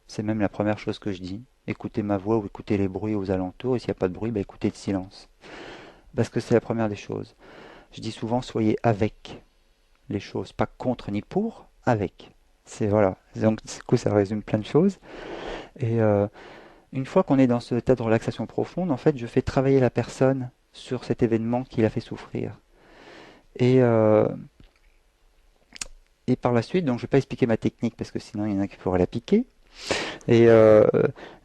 C'est même la première chose que je dis. Écoutez ma voix ou écoutez les bruits aux alentours, et s'il n'y a pas de bruit, écoutez le silence. Parce que c'est la première des choses. Je dis souvent soyez avec les choses, pas contre ni pour, avec. C'est voilà. Donc du coup ça résume plein de choses. Et une fois qu'on est dans ce état de relaxation profonde, en fait, je fais travailler la personne sur cet événement qui l'a fait souffrir. Et, euh, et par la suite, donc je ne vais pas expliquer ma technique parce que sinon il y en a qui pourraient la piquer. Et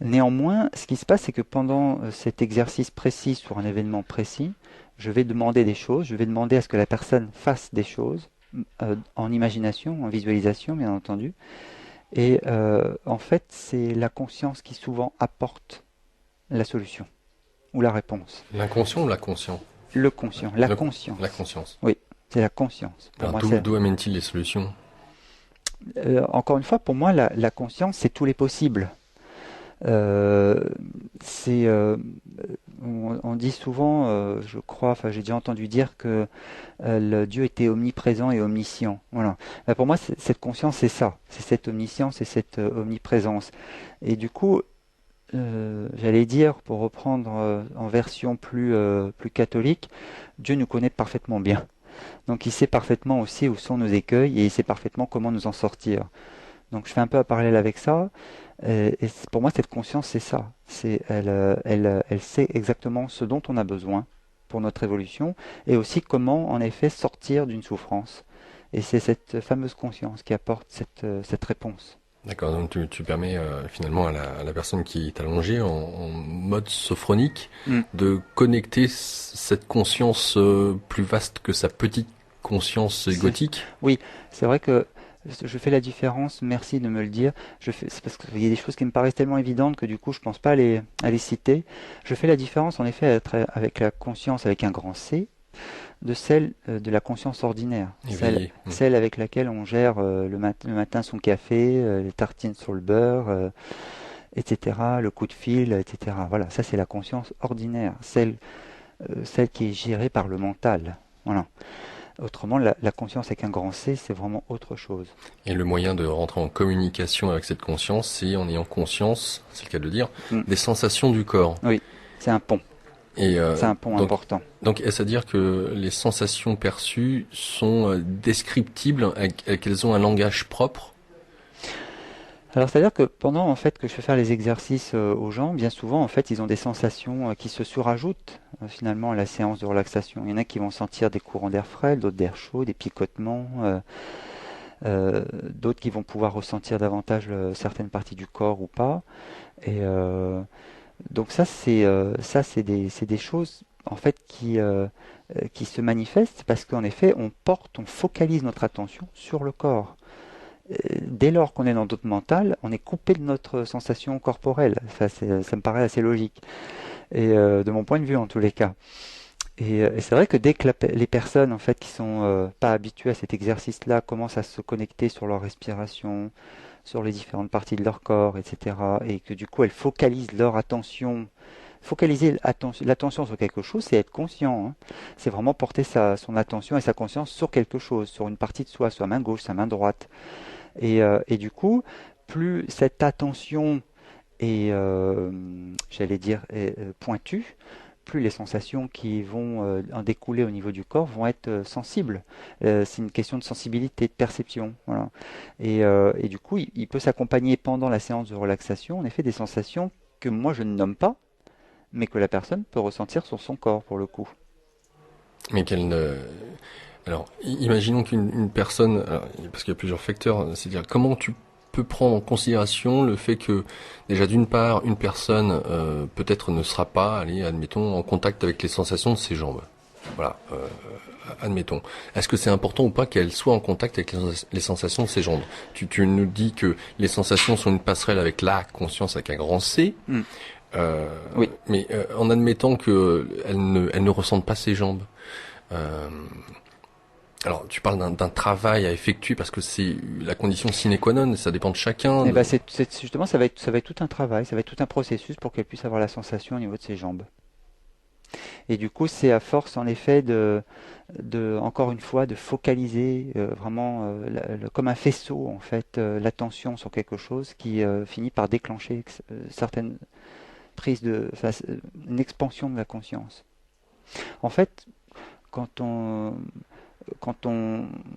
néanmoins, ce qui se passe, c'est que pendant cet exercice précis sur un événement précis, je vais demander des choses, je vais demander à ce que la personne fasse des choses, en imagination, en visualisation, bien entendu. Et en fait, c'est la conscience qui souvent apporte la solution ou la réponse. L'inconscient ou la conscience? Le conscient, la Le- conscience. La conscience. Oui, c'est la conscience. Pour Alors, moi, d'où amène-t-il les solutions? encore une fois, pour moi, la conscience, c'est tous les possibles. Euh, c'est, on dit souvent, je crois, enfin j'ai déjà entendu dire que le Dieu était omniprésent et omniscient. Voilà. Pour moi, cette conscience, c'est ça, c'est cette omniscience et cette omniprésence. Et du coup, j'allais dire, pour reprendre en version plus catholique, Dieu nous connaît parfaitement bien. Donc il sait parfaitement aussi où sont nos écueils et il sait parfaitement comment nous en sortir. Donc je fais un peu un parallèle avec ça. Et pour moi, cette conscience, c'est ça. Elle sait exactement ce dont on a besoin pour notre évolution et aussi comment, en effet, sortir d'une souffrance. Et c'est cette fameuse conscience qui apporte cette réponse. D'accord, donc tu permets finalement à la personne qui est allongée en mode sophronique Mm. de connecter cette conscience plus vaste que sa petite conscience égotique. Oui, c'est vrai que je fais la différence, merci de me le dire. C'est parce qu'il y a des choses qui me paraissent tellement évidentes que du coup je pense pas à les citer. Je fais la différence en effet avec la conscience avec un grand C, de celle de la conscience ordinaire, Éveillé. celle avec laquelle on gère le matin son café, les tartines sur le beurre, etc., le coup de fil, etc. Voilà, ça c'est la conscience ordinaire, celle qui est gérée par le mental. Voilà. Autrement, la conscience avec un grand C, c'est vraiment autre chose. Et le moyen de rentrer en communication avec cette conscience, c'est en ayant conscience, c'est le cas de le dire, Mm. des sensations du corps. Oui, c'est un pont. Et C'est un pont important. donc est-ce à dire que les sensations perçues sont descriptibles, qu'elles ont un langage propre? Alors, c'est-à-dire que pendant en fait que je fais faire les exercices aux gens, bien souvent en fait ils ont des sensations qui se surajoutent finalement à la séance de relaxation. Il y en a qui vont sentir des courants d'air frais, d'autres d'air chaud, des picotements, d'autres qui vont pouvoir ressentir davantage certaines parties du corps ou pas. Et donc ça c'est des choses en fait qui se manifestent parce qu'en effet on focalise notre attention sur le corps. Dès lors qu'on est dans notre mental, on est coupé de notre sensation corporelle. Ça me paraît assez logique. Et de mon point de vue, en tous les cas. Et c'est vrai que dès que les personnes, en fait, qui sont pas habituées à cet exercice-là, commencent à se connecter sur leur respiration, sur les différentes parties de leur corps, etc., et que du coup, elles focalisent leur attention. Focaliser l'attention sur quelque chose, c'est être conscient, hein. C'est vraiment porter son attention et sa conscience sur quelque chose, sur une partie de soi, soit main gauche, sa main droite. Et du coup, plus cette attention est, j'allais dire, pointue, plus les sensations qui vont en découler au niveau du corps vont être sensibles. C'est une question de sensibilité, de perception. Voilà. Et du coup, il peut s'accompagner pendant la séance de relaxation, en effet, des sensations que moi je ne nomme pas, mais que la personne peut ressentir sur son corps pour le coup. Mais qu'elle ne... Alors, imaginons une personne, parce qu'il y a plusieurs facteurs, c'est-à-dire comment tu peux prendre en considération le fait que, déjà d'une part, une personne peut-être ne sera pas, allez, admettons, en contact avec les sensations de ses jambes. Voilà, admettons. Est-ce que c'est important ou pas qu'elle soit en contact avec les sensations de ses jambes? Tu nous dis que les sensations sont une passerelle avec la conscience avec un grand C. Mm. Oui. Mais en admettant que elle ne ressente pas ses jambes. Alors, tu parles d'un travail à effectuer parce que c'est la condition sine qua non, ça dépend de chacun. Et ben justement, ça va être tout un travail, ça va être tout un processus pour qu'elle puisse avoir la sensation au niveau de ses jambes. Et du coup, c'est à force, en effet, encore une fois, de focaliser vraiment comme un faisceau, en fait, l'attention sur quelque chose qui finit par déclencher certaines prises enfin, une expansion de la conscience. En fait, quand on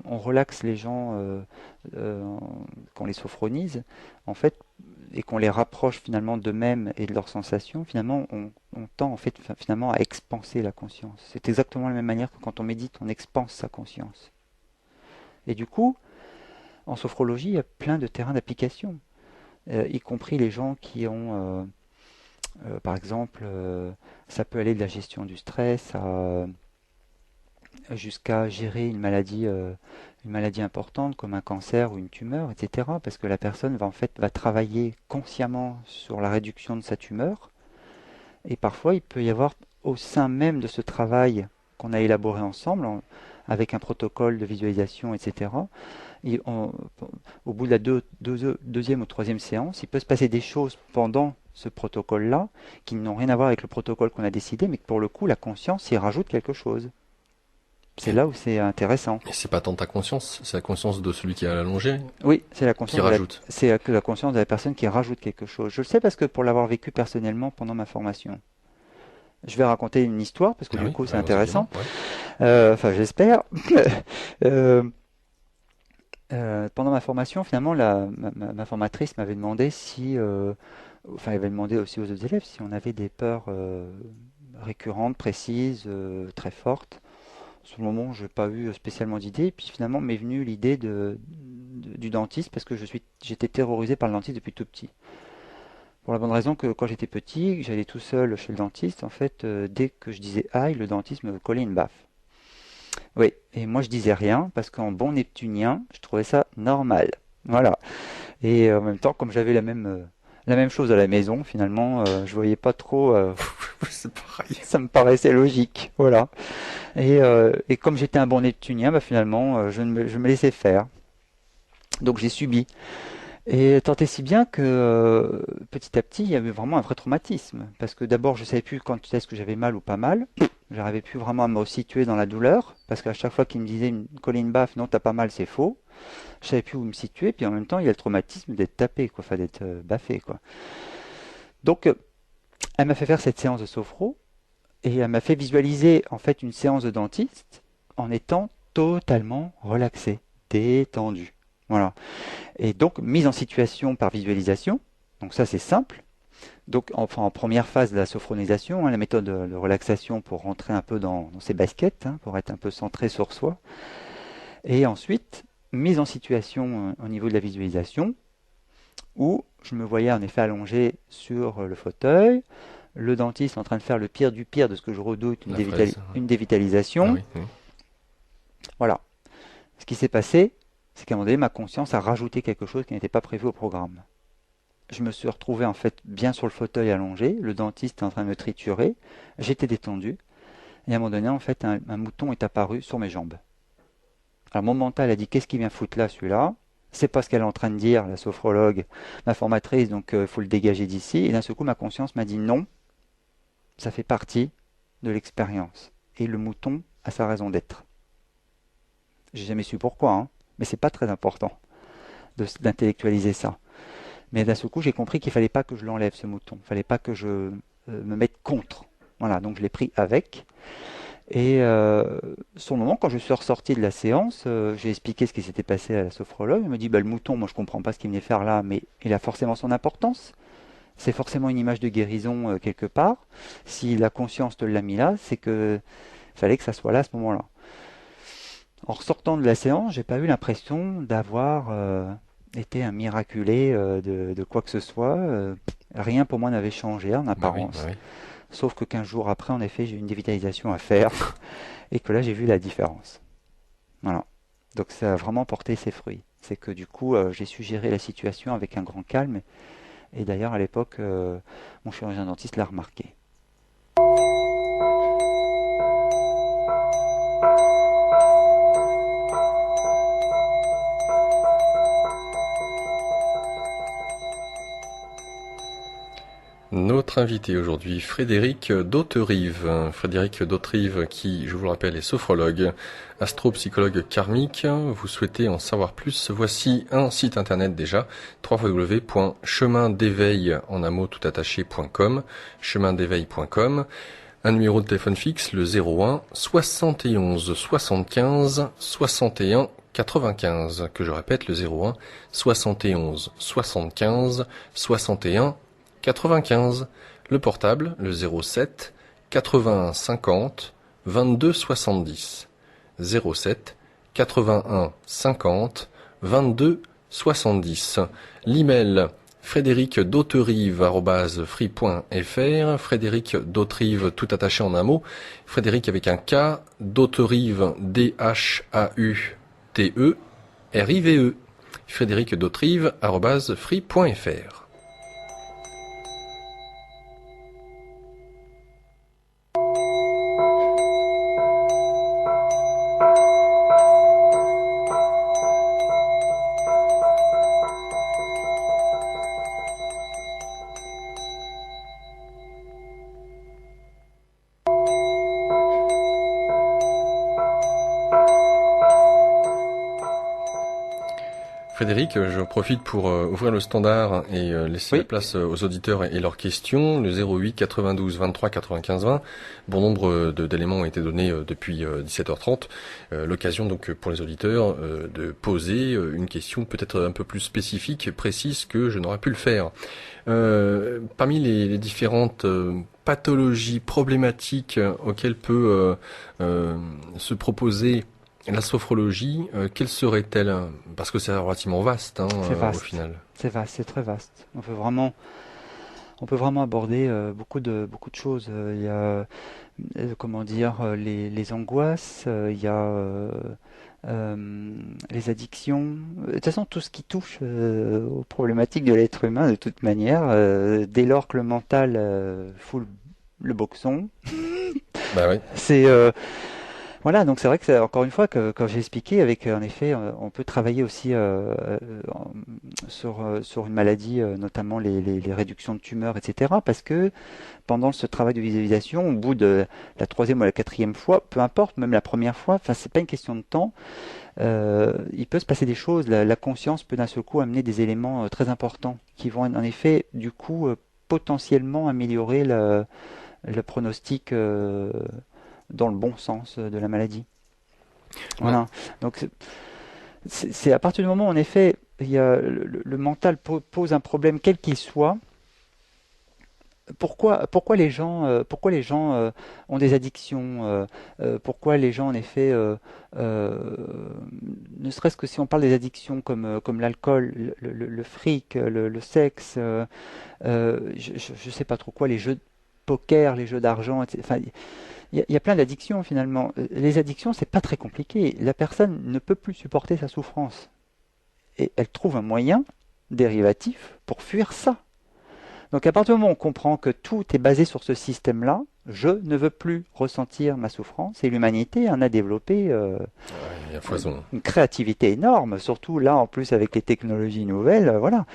relaxe les gens, euh, qu'on les sophronise, en fait, et qu'on les rapproche finalement d'eux-mêmes et de leurs sensations, finalement, on tend en fait finalement à expanser la conscience. C'est exactement la même manière que quand on médite, on expanse sa conscience. Et du coup, en sophrologie, il y a plein de terrains d'application, y compris les gens qui ont, par exemple, ça peut aller de la gestion du stress jusqu'à gérer une maladie importante comme un cancer ou une tumeur, etc. Parce que la personne va travailler consciemment sur la réduction de sa tumeur. Et parfois, il peut y avoir au sein même de ce travail qu'on a élaboré ensemble, avec un protocole de visualisation, etc. Et au bout de la deuxième ou troisième séance, il peut se passer des choses pendant ce protocole-là qui n'ont rien à voir avec le protocole qu'on a décidé, mais que pour le coup, la conscience y rajoute quelque chose. C'est là où c'est intéressant. Et c'est pas tant ta conscience, c'est la conscience de celui qui a allongé Oui, c'est la qui conscience rajoute. c'est la conscience de la personne qui rajoute quelque chose. Je le sais parce que pour l'avoir vécu personnellement pendant ma formation. Je vais raconter une histoire parce que Ah du oui, coup c'est allons-y gaiement, intéressant. ouais. Enfin, j'espère. Euh, Pendant ma formation, finalement, ma formatrice m'avait demandé si, enfin, elle avait demandé aussi aux autres élèves si on avait des peurs récurrentes, précises, très fortes. Sur le moment, je n'ai pas eu spécialement d'idée. Puis finalement, m'est venue l'idée du dentiste parce que j'étais terrorisé par le dentiste depuis tout petit. Pour la bonne raison que quand j'étais petit, j'allais tout seul chez le dentiste. En fait, dès que je disais aïe, le dentiste me collait une baffe. Oui, et moi je disais rien parce qu'en bon neptunien, je trouvais ça normal. Voilà. Et en même temps, comme j'avais la même chose à la maison, finalement, je voyais pas trop. C'est pareil. Ça me paraissait logique. Voilà. Et comme j'étais un bon neptunien, bah, finalement, je me laissais faire. Donc j'ai subi. Et tant et si bien que petit à petit, il y avait vraiment un vrai traumatisme. Parce que d'abord, je ne savais plus quand est-ce que j'avais mal ou pas mal. J'arrivais plus vraiment à me situer dans la douleur. Parce qu'à chaque fois qu'il me disait une colline baffe, non, t'as pas mal, c'est faux. Je savais plus où me situer. Puis en même temps, il y a le traumatisme d'être tapé, quoi, enfin d'être baffé, quoi. Donc, elle m'a fait faire cette séance de sophro. Et elle m'a fait visualiser en fait une séance de dentiste en étant totalement relaxé, détendu. Voilà. Et donc mise en situation par visualisation. Donc ça c'est simple. Donc enfin en première phase de la sophronisation, la méthode de relaxation pour rentrer un peu dans ses baskets, pour être un peu centré sur soi. Et ensuite mise en situation au niveau de la visualisation où je me voyais en effet allongé sur le fauteuil, le dentiste en train de faire le pire du pire de ce que je redoute, La fraise. une Ah dévitalisation. oui, oui. Voilà. Ce qui s'est passé, c'est qu'à un moment donné, ma conscience a rajouté quelque chose qui n'était pas prévu au programme. Je me suis retrouvé en fait bien sur le fauteuil allongé, le dentiste est en train de me triturer, j'étais détendu, et à un moment donné, en fait, un mouton est apparu sur mes jambes. Alors mon mental a dit qu'est-ce qu'il vient foutre là, celui-là? C'est pas ce qu'elle est en train de dire, la sophrologue, ma formatrice, donc il faut le dégager d'ici. Et d'un seul coup, ma conscience m'a dit non, ça fait partie de l'expérience. Et le mouton a sa raison d'être. J'ai jamais su pourquoi, mais c'est pas très important d'intellectualiser ça. Mais d'un seul coup, j'ai compris qu'il fallait pas que je l'enlève ce mouton, il fallait pas que je me mette contre. Voilà, donc je l'ai pris avec. Et sur le moment, quand je suis ressorti de la séance, j'ai expliqué ce qui s'était passé à la sophrologue. Elle me dit, bah, le mouton, moi je comprends pas ce qu'il venait faire là, mais il a forcément son importance. C'est forcément une image de guérison quelque part. Si la conscience te l'a mis là, c'est que fallait que ça soit là à ce moment-là. En ressortant de la séance, j'ai pas eu l'impression d'avoir été un miraculé de quoi que ce soit. Rien pour moi n'avait changé en Bah oui, bah apparence. oui. Sauf que 15 jours après, en effet, j'ai eu une dévitalisation à faire et que là, j'ai vu la différence. Voilà. Donc ça a vraiment porté ses fruits. C'est que du coup, j'ai su gérer la situation avec un grand calme. Et d'ailleurs, à l'époque, mon chirurgien dentiste l'a remarqué. notre invité aujourd'hui, Frédéric Dauterive. Frédéric Dauterive qui, je vous le rappelle, est sophrologue, astropsychologue karmique. Vous souhaitez en savoir plus? Voici un site internet déjà, www.chemindéveil en un mot tout attaché.com, chemindéveil.com. Un numéro de téléphone fixe, le 01 71 75 61 95, que je répète, le 01 71 75 61 95. Le portable, le 07 81 50 22 70. 07 81 50 22 70. L'email frédéric.dauterive@free.fr, Frédéric Dauterive tout attaché en un mot, Frédéric avec un K, Dauterive DHAUTERIVE, frédéric.dauterive@free.fr. Frédéric, je profite pour ouvrir le standard et laisser la place aux auditeurs et leurs questions. Le 08 92 23 95 20. Bon nombre d'éléments ont été donnés depuis 17h30. L'occasion donc pour les auditeurs de poser une question peut-être un peu plus spécifique et précise que je n'aurais pu le faire. Parmi les différentes pathologies problématiques auxquelles peut se proposer la sophrologie, quelle serait-elle? Parce que c'est relativement vaste, C'est vaste. Au final. C'est vaste, c'est très vaste. On peut vraiment aborder beaucoup de choses. Il y a, comment dire, les angoisses, il y a les addictions. De toute façon, tout ce qui touche aux problématiques de l'être humain, de toute manière, dès lors que le mental fout le boxon, Bah oui. c'est voilà, donc c'est vrai que c'est encore une fois que quand j'ai expliqué avec en effet on peut travailler aussi sur une maladie, notamment les réductions de tumeurs, etc. Parce que pendant ce travail de visualisation, au bout de la troisième ou la quatrième fois, peu importe, même la première fois, enfin c'est pas une question de temps, il peut se passer des choses. La conscience peut d'un seul coup amener des éléments très importants qui vont en effet du coup potentiellement améliorer le pronostic dans le bon sens de la maladie. Voilà. Donc c'est à partir du moment où en effet il y a le mental pose un problème quel qu'il soit. Pourquoi les gens ont des addictions, pourquoi les gens en effet ne serait-ce que si on parle des addictions comme l'alcool, le fric, le sexe, je sais pas trop quoi, les jeux de poker, les jeux d'argent, etc. Enfin, il y a plein d'addictions finalement. Les addictions, c'est pas très compliqué. La personne ne peut plus supporter sa souffrance. Et elle trouve un moyen dérivatif pour fuir ça. Donc à partir du moment où on comprend que tout est basé sur ce système-là, je ne veux plus ressentir ma souffrance. Et l'humanité en a développé Il y a foison. une créativité énorme, surtout là en plus avec les technologies nouvelles, voilà.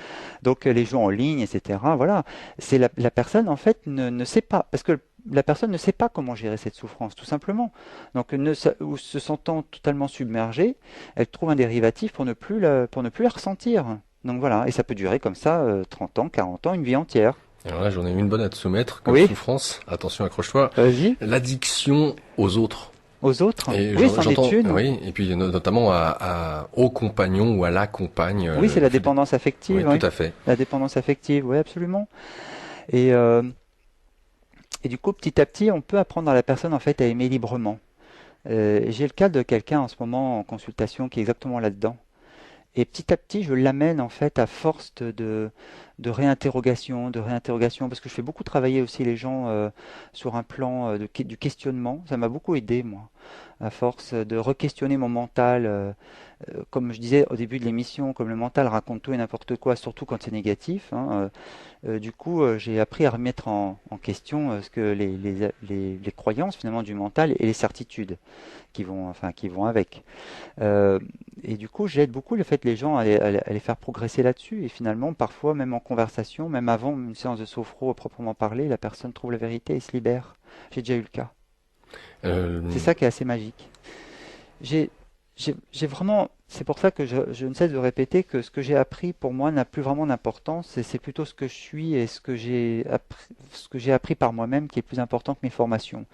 Donc les jeux en ligne, etc. Voilà, c'est la personne en fait ne sait pas, parce que la personne ne sait pas comment gérer cette souffrance, tout simplement. Donc ou se sentant totalement submergée, elle trouve un dérivatif pour ne plus la ressentir. Donc voilà, et ça peut durer comme ça 30 ans, 40 ans, une vie entière. Alors là, j'en ai une bonne à te soumettre comme souffrance. Attention, accroche-toi. Vas-y. L'addiction aux autres. Aux autres. Et oui, c'en est une. Oui, et puis notamment au compagnon ou à la compagne. Oui, c'est la dépendance affective. Oui, tout à fait. La dépendance affective, oui, absolument. Et du coup, petit à petit, on peut apprendre à la personne en fait à aimer librement. J'ai le cas de quelqu'un en ce moment en consultation qui est exactement là-dedans. Et petit à petit, je l'amène en fait à force de réinterrogation, parce que je fais beaucoup travailler aussi les gens sur un plan du questionnement. Ça m'a beaucoup aidé, moi, à force de re-questionner mon mental. Comme je disais au début de l'émission, comme le mental raconte tout et n'importe quoi, surtout quand c'est négatif. Du coup, j'ai appris à remettre en question ce que les croyances finalement du mental et les certitudes qui vont avec. Et du coup, j'aide beaucoup le fait les gens à les faire progresser là-dessus. Et finalement, parfois, même en conversation, même avant une séance de sophro proprement parlée, la personne trouve la vérité et se libère. J'ai déjà eu le cas. C'est ça qui est assez magique. J'ai, j'ai vraiment, c'est pour ça que je ne cesse de répéter que ce que j'ai appris pour moi n'a plus vraiment d'importance, et c'est plutôt ce que je suis et ce que j'ai appris par moi-même qui est plus important que mes formations.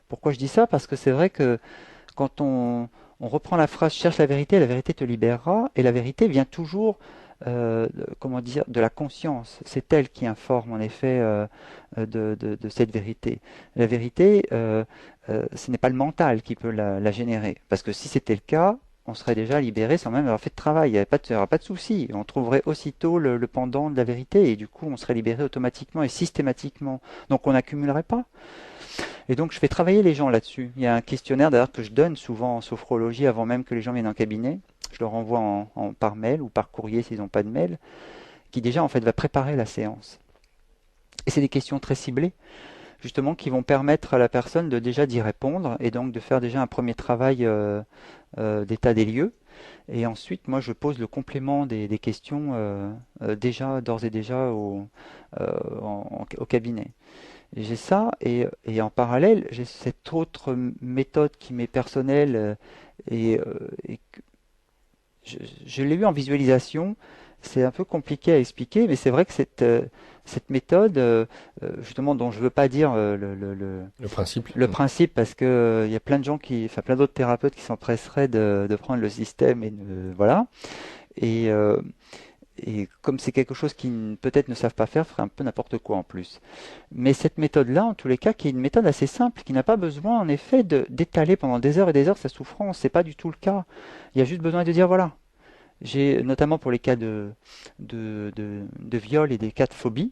Pourquoi je dis ça? Parce que c'est vrai que quand on reprend la phrase cherche la vérité te libérera, et la vérité vient toujours, comment dire, de la conscience. C'est elle qui informe en effet de cette vérité. La vérité, ce n'est pas le mental qui peut la générer. Parce que si c'était le cas, on serait déjà libéré sans même avoir fait de travail. Il n'y aurait pas de souci. On trouverait aussitôt le pendant de la vérité et du coup on serait libéré automatiquement et systématiquement. Donc on n'accumulerait pas. Et donc je fais travailler les gens là-dessus. Il y a un questionnaire d'ailleurs que je donne souvent en sophrologie avant même que les gens viennent en cabinet. Je leur envoie par mail ou par courrier s'ils n'ont pas de mail, qui déjà en fait va préparer la séance. Et c'est des questions très ciblées, justement, qui vont permettre à la personne de déjà d'y répondre et donc de faire déjà un premier travail d'état des lieux. Et ensuite, moi, je pose le complément des questions déjà d'ores et déjà au cabinet. J'ai ça et en parallèle, j'ai cette autre méthode qui m'est personnelle et que je l'ai eu en visualisation. C'est un peu compliqué à expliquer, mais c'est vrai que cette méthode, justement, dont je veux pas dire Le principe. le principe, parce que il y a plein de gens enfin plein d'autres thérapeutes qui s'empresseraient de prendre le système voilà. Et, euh, et comme c'est quelque chose qu'ils peut-être ne savent pas faire, ferait un peu n'importe quoi en plus. Mais cette méthode-là, en tous les cas, qui est une méthode assez simple, qui n'a pas besoin en effet d'étaler pendant des heures et des heures sa souffrance, c'est pas du tout le cas. Il y a juste besoin de dire voilà. J'ai notamment pour les cas de viol et des cas de phobie,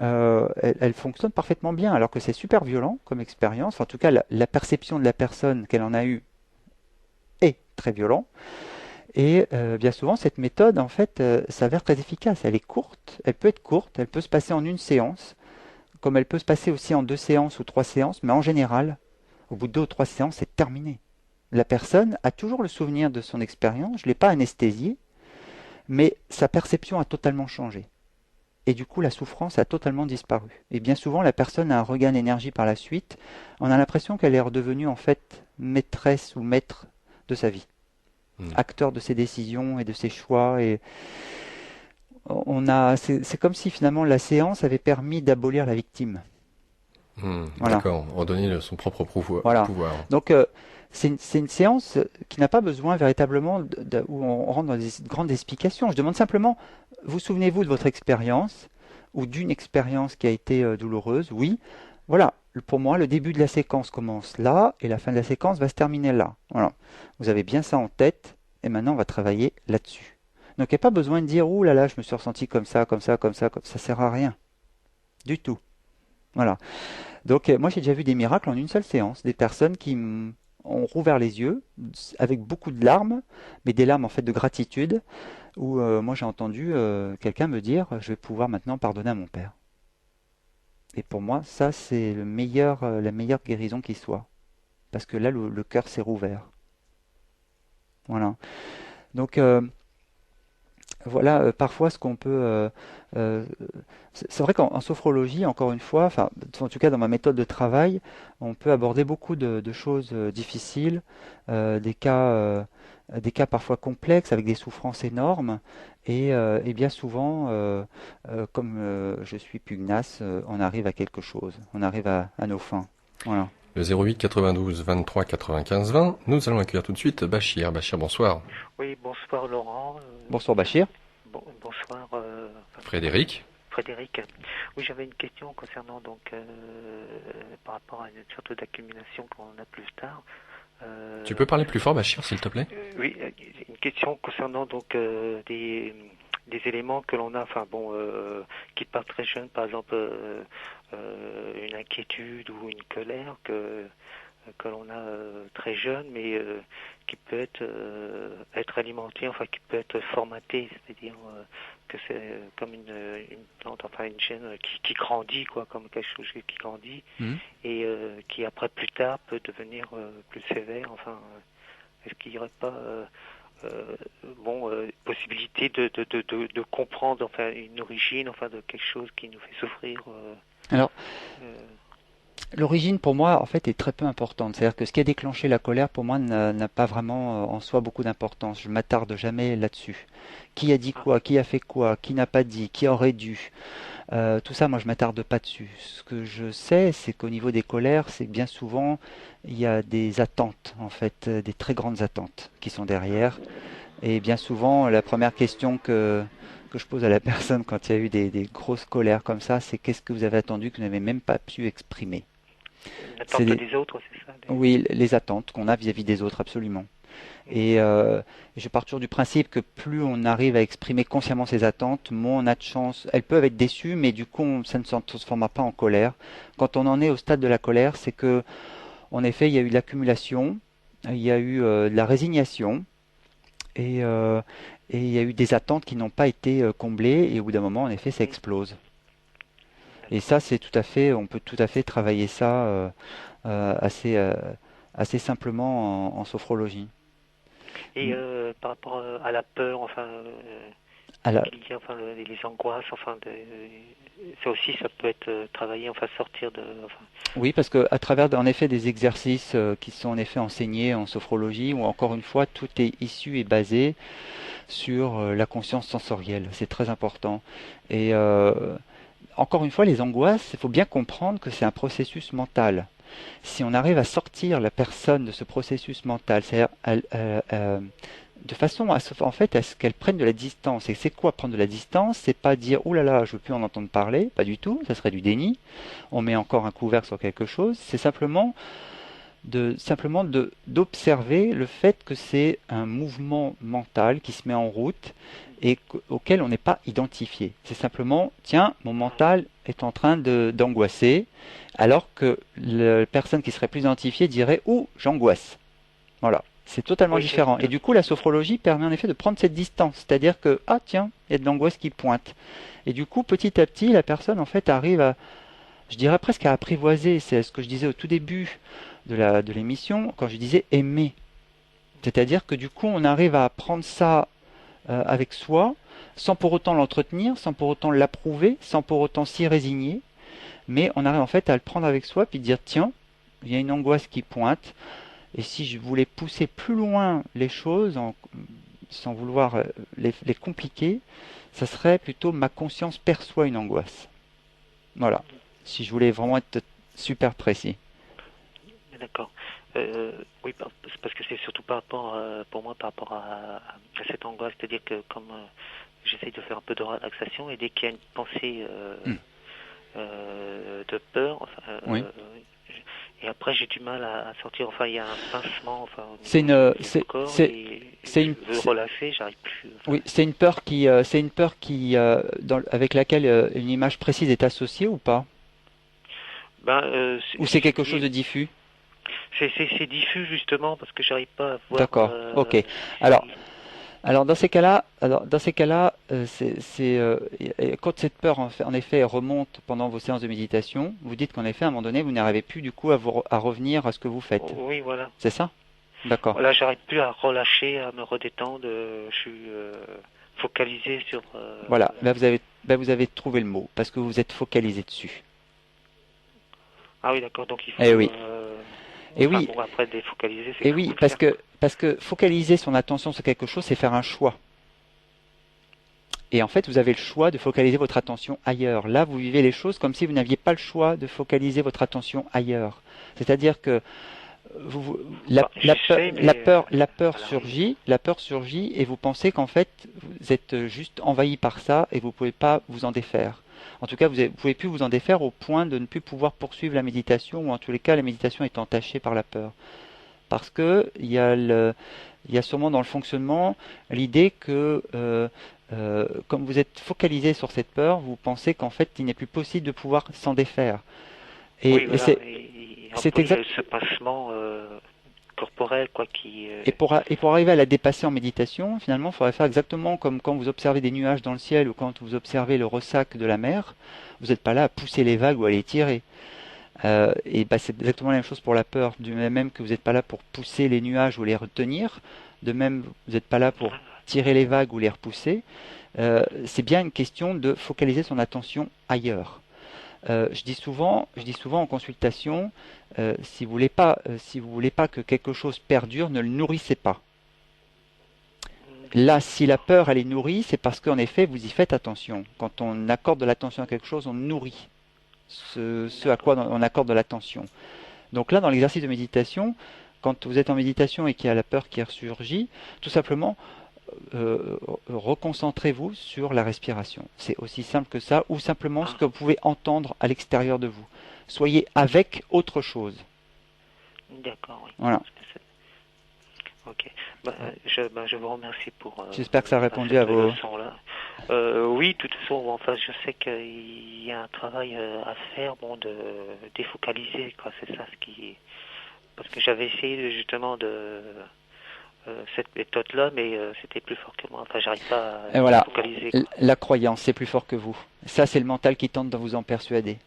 elle fonctionne parfaitement bien, alors que c'est super violent comme expérience. Enfin, en tout cas, la perception de la personne qu'elle en a eue est très violent. Et bien souvent, cette méthode, en fait, s'avère très efficace. Elle est courte, elle peut être courte, elle peut se passer en une séance, comme elle peut se passer aussi en 2 séances ou 3 séances, mais en général, au bout de 2 ou 3 séances, c'est terminé. La personne a toujours le souvenir de son expérience, je ne l'ai pas anesthésiée, mais sa perception a totalement changé. Et du coup, la souffrance a totalement disparu. Et bien souvent, la personne a un regain d'énergie par la suite. On a l'impression qu'elle est redevenue en fait maîtresse ou maître de sa vie, acteur de ses décisions et de ses choix. Et c'est comme si finalement la séance avait permis d'abolir la victime. Voilà. D'accord, redonner son propre Voilà. pouvoir. Donc c'est une séance qui n'a pas besoin véritablement où on rentre dans des grandes explications. Je demande simplement, vous souvenez-vous de votre expérience ou d'une expérience qui a été douloureuse? Oui. Voilà. Pour moi, le début de la séquence commence là et la fin de la séquence va se terminer là. Voilà. Vous avez bien ça en tête et maintenant on va travailler là-dessus. Donc il n'y a pas besoin de dire, ouh là là, je me suis ressenti comme ça, comme ça, comme ça, comme ça. Ça sert à rien. Du tout. Voilà. Donc moi j'ai déjà vu des miracles en une seule séance, des personnes qui ont rouvert les yeux avec beaucoup de larmes, mais des larmes en fait de gratitude, où moi j'ai entendu quelqu'un me dire je vais pouvoir maintenant pardonner à mon père. Et pour moi ça c'est la meilleure guérison qui soit, parce que là le cœur s'est rouvert. Voilà. Donc voilà, parfois ce qu'on peut. Euh, c'est vrai qu'en sophrologie, encore une fois, enfin, en tout cas dans ma méthode de travail, on peut aborder beaucoup de choses difficiles, euh, des cas, euh, des cas parfois complexes avec des souffrances énormes, et bien souvent, comme je suis pugnace, on arrive à quelque chose, on arrive à nos fins. Voilà. Le 08 92 23 95 20. Nous allons accueillir tout de suite Bachir. Bachir, bonsoir. Oui, bonsoir Laurent. Bonsoir Bachir. Bonsoir Frédéric. Frédéric. Oui, j'avais une question concernant par rapport à une sorte d'accumulation qu'on a plus tard. Tu peux parler plus fort, Bachir, s'il te plaît? Oui, une question concernant des éléments que l'on a, qui partent très jeunes, par exemple une inquiétude ou une colère que l'on a très jeune, mais qui peut être alimenté, enfin qui peut être formaté, c'est-à-dire que c'est comme une plante, enfin une chaîne qui grandit, quoi, comme quelque chose qui grandit, et qui après plus tard peut devenir plus sévère. Enfin, est-ce qu'il n'y aurait pas possibilité de comprendre enfin une origine, enfin de quelque chose qui nous fait souffrir. Alors, Euh, l'origine pour moi en fait est très peu importante. C'est-à-dire que ce qui a déclenché la colère pour moi n'a pas vraiment en soi beaucoup d'importance. Je m'attarde jamais là-dessus. Qui a dit quoi, qui a fait quoi, qui n'a pas dit, qui aurait dû. Tout ça, moi, je m'attarde pas dessus. Ce que je sais, c'est qu'au niveau des colères, c'est que bien souvent, il y a des attentes, en fait, des très grandes attentes qui sont derrière. Et bien souvent, la première question que je pose à la personne quand il y a eu des grosses colères comme ça, c'est qu'est-ce que vous avez attendu que vous n'avez même pas pu exprimer? C'est L'attente des autres, c'est ça. oui, les attentes qu'on a vis-à-vis des autres, absolument. Et je pars toujours du principe que plus on arrive à exprimer consciemment ses attentes, moins on a de chance. Elles peuvent être déçues, mais du coup, ça ne se transformera pas en colère. Quand on en est au stade de la colère, c'est que, en effet, il y a eu de l'accumulation, il y a eu de la résignation, et, euh, et il y a eu des attentes qui n'ont pas été comblées, et au bout d'un moment, en effet, ça explose. Et ça, c'est tout à fait, on peut tout à fait travailler ça assez simplement en sophrologie. Et par rapport à la peur, enfin, À la- qu'il y a, enfin, les angoisses, enfin, ça aussi, ça peut être travaillé, enfin, sortir de, enfin, Oui, parce que à travers en effet des exercices qui sont en effet enseignés en sophrologie, où encore une fois tout est issu et basé sur la conscience sensorielle. C'est très important. Et encore une fois, les angoisses, il faut bien comprendre que c'est un processus mental. Si on arrive à sortir la personne de ce processus mental, c'est-à-dire de façon en fait, à ce qu'elle prenne de la distance. Et c'est quoi prendre de la distance? C'est pas dire oh là là, je veux plus en entendre parler, pas du tout, ça serait du déni. On met encore un couvercle sur quelque chose. C'est d'observer le fait que c'est un mouvement mental qui se met en route et auquel on n'est pas identifié. C'est simplement, tiens, mon mental est en train d'angoisser, alors que la personne qui serait plus identifiée dirait, oh, j'angoisse. Voilà. C'est totalement oui, différent. Et du coup, la sophrologie permet en effet de prendre cette distance. C'est-à-dire que, ah tiens, il y a de l'angoisse qui pointe. Et du coup, petit à petit, la personne en fait arrive à, je dirais presque à apprivoiser. C'est ce que je disais au tout début de l'émission, quand je disais aimer. C'est-à-dire que du coup, on arrive à prendre ça avec soi, sans pour autant l'entretenir, sans pour autant l'approuver, sans pour autant s'y résigner, mais on arrive en fait à le prendre avec soi, puis dire tiens, il y a une angoisse qui pointe, et si je voulais pousser plus loin les choses, sans vouloir les compliquer, ça serait plutôt ma conscience perçoit une angoisse. Voilà, si je voulais vraiment être super précis. d'accord. Oui, c'est parce que c'est surtout par rapport, pour moi, par rapport à cette angoisse, c'est-à-dire que comme j'essaye de faire un peu de relaxation et dès qu'il y a une pensée de peur, enfin, Oui. et après j'ai du mal à sortir. Enfin, il y a un pincement, enfin, au C'est niveau une, du corps et c'est je une, veux relâcher, j'arrive plus. Enfin, oui, c'est une peur qui, avec laquelle une image précise est associée ou pas? Ou c'est quelque chose de diffus? c'est diffus justement parce que j'arrive pas à voir. D'accord, ok. Si- Alors, dans ces cas-là, quand cette peur en effet remonte pendant vos séances de méditation, vous dites qu'en effet à un moment donné vous n'arrivez plus du coup à revenir à ce que vous faites. Oui, voilà. C'est ça? D'accord. Voilà, j'arrive plus à relâcher, à me redétendre. Je suis focalisé sur. Voilà. Vous avez trouvé le mot parce que vous êtes focalisé dessus. Ah oui, d'accord. Donc il faut. Eh oui. Et Enfin, oui. bon, après défocaliser, c'est Et oui, parce que focaliser son attention sur quelque chose, c'est faire un choix. Et en fait, vous avez le choix de focaliser votre attention ailleurs. Là, vous vivez les choses comme si vous n'aviez pas le choix de focaliser votre attention ailleurs. C'est-à-dire que la peur surgit et vous pensez qu'en fait, vous êtes juste envahi par ça et vous ne pouvez pas vous en défaire. En tout cas, vous ne pouvez plus vous en défaire au point de ne plus pouvoir poursuivre la méditation ou en tous les cas, la méditation est entachée par la peur. Parce que il y a sûrement dans le fonctionnement l'idée que comme vous êtes focalisé sur cette peur, vous pensez qu'en fait il n'est plus possible de pouvoir s'en défaire. Et, oui, voilà. c'est Après, exact. ce pincement corporel, quoi, qui. Et pour arriver à la dépasser en méditation, finalement, il faudrait faire exactement comme quand vous observez des nuages dans le ciel ou quand vous observez le ressac de la mer. Vous n'êtes pas là à pousser les vagues ou à les tirer. Et bah, c'est exactement la même chose pour la peur. Du même que vous n'êtes pas là pour pousser les nuages ou les retenir, de même vous n'êtes pas là pour tirer les vagues ou les repousser. C'est bien une question de focaliser son attention ailleurs. Je dis souvent en consultation, si vous voulez pas que quelque chose perdure, ne le nourrissez pas. Là, si la peur elle est nourrie, c'est parce qu'en effet vous y faites attention. Quand on accorde de l'attention à quelque chose, on nourrit ce à quoi on accorde de l'attention. Donc là, dans l'exercice de méditation, quand vous êtes en méditation et qu'il y a la peur qui ressurgit, tout simplement, reconcentrez-vous sur la respiration. C'est aussi simple que ça, ou simplement ce que vous pouvez entendre à l'extérieur de vous. Soyez avec autre chose. D'accord, oui. Voilà. Ok. Je vous remercie pour. J'espère que ça a répondu à vos. Oui, de toute façon, enfin, je sais qu'il y a un travail à faire, bon, de défocaliser, quoi. C'est ça ce qui. Parce que j'avais essayé justement de cette méthode-là, mais c'était plus fort que moi. Enfin, j'arrive pas à Voilà. focaliser, quoi. La croyance, c'est plus fort que vous. Ça, c'est le mental qui tente de vous en persuader.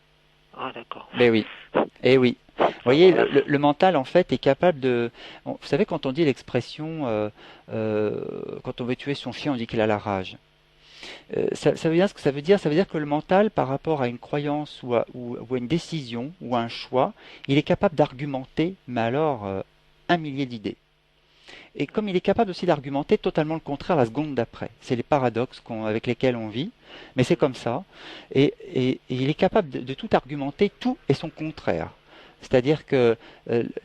Ah, d'accord. Ben oui. Eh oui. Vous voyez, le mental, en fait, est capable de... Vous savez, quand on dit l'expression, quand on veut tuer son chien, on dit qu'il a la rage. Ça veut dire ce que ça veut dire. Ça veut dire que le mental, par rapport à une croyance ou à une décision ou à un choix, il est capable d'argumenter, mais alors, un millier d'idées. Et comme il est capable aussi d'argumenter totalement le contraire la seconde d'après. C'est les paradoxes avec lesquels on vit, mais c'est comme ça. Et il est capable de tout argumenter, tout et son contraire. C'est-à-dire que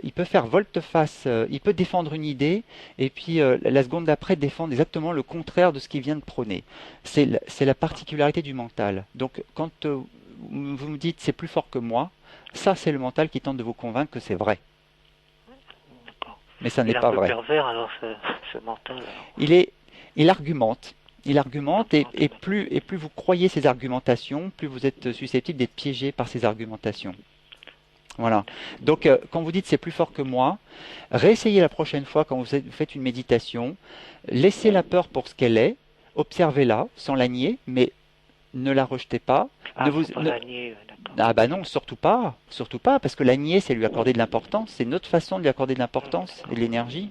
il peut faire volte-face, il peut défendre une idée, et puis la seconde d'après défendre exactement le contraire de ce qu'il vient de prôner. C'est la particularité du mental. Donc quand vous me dites c'est plus fort que moi, ça c'est le mental qui tente de vous convaincre que c'est vrai. Mais ça n'est pas vrai. Il est un peu pervers alors ce mental. Alors. Il argumente. Il argumente et plus vous croyez ces argumentations, plus vous êtes susceptible d'être piégé par ces argumentations. Voilà. Donc, quand vous dites c'est plus fort que moi, réessayez la prochaine fois quand vous faites une méditation. Laissez la peur pour ce qu'elle est, observez-la sans la nier, mais ne la rejetez pas. La nier, d'accord. Ah bah non, surtout pas, parce que la nier, c'est lui accorder de l'importance. C'est notre façon de lui accorder de l'importance et de l'énergie.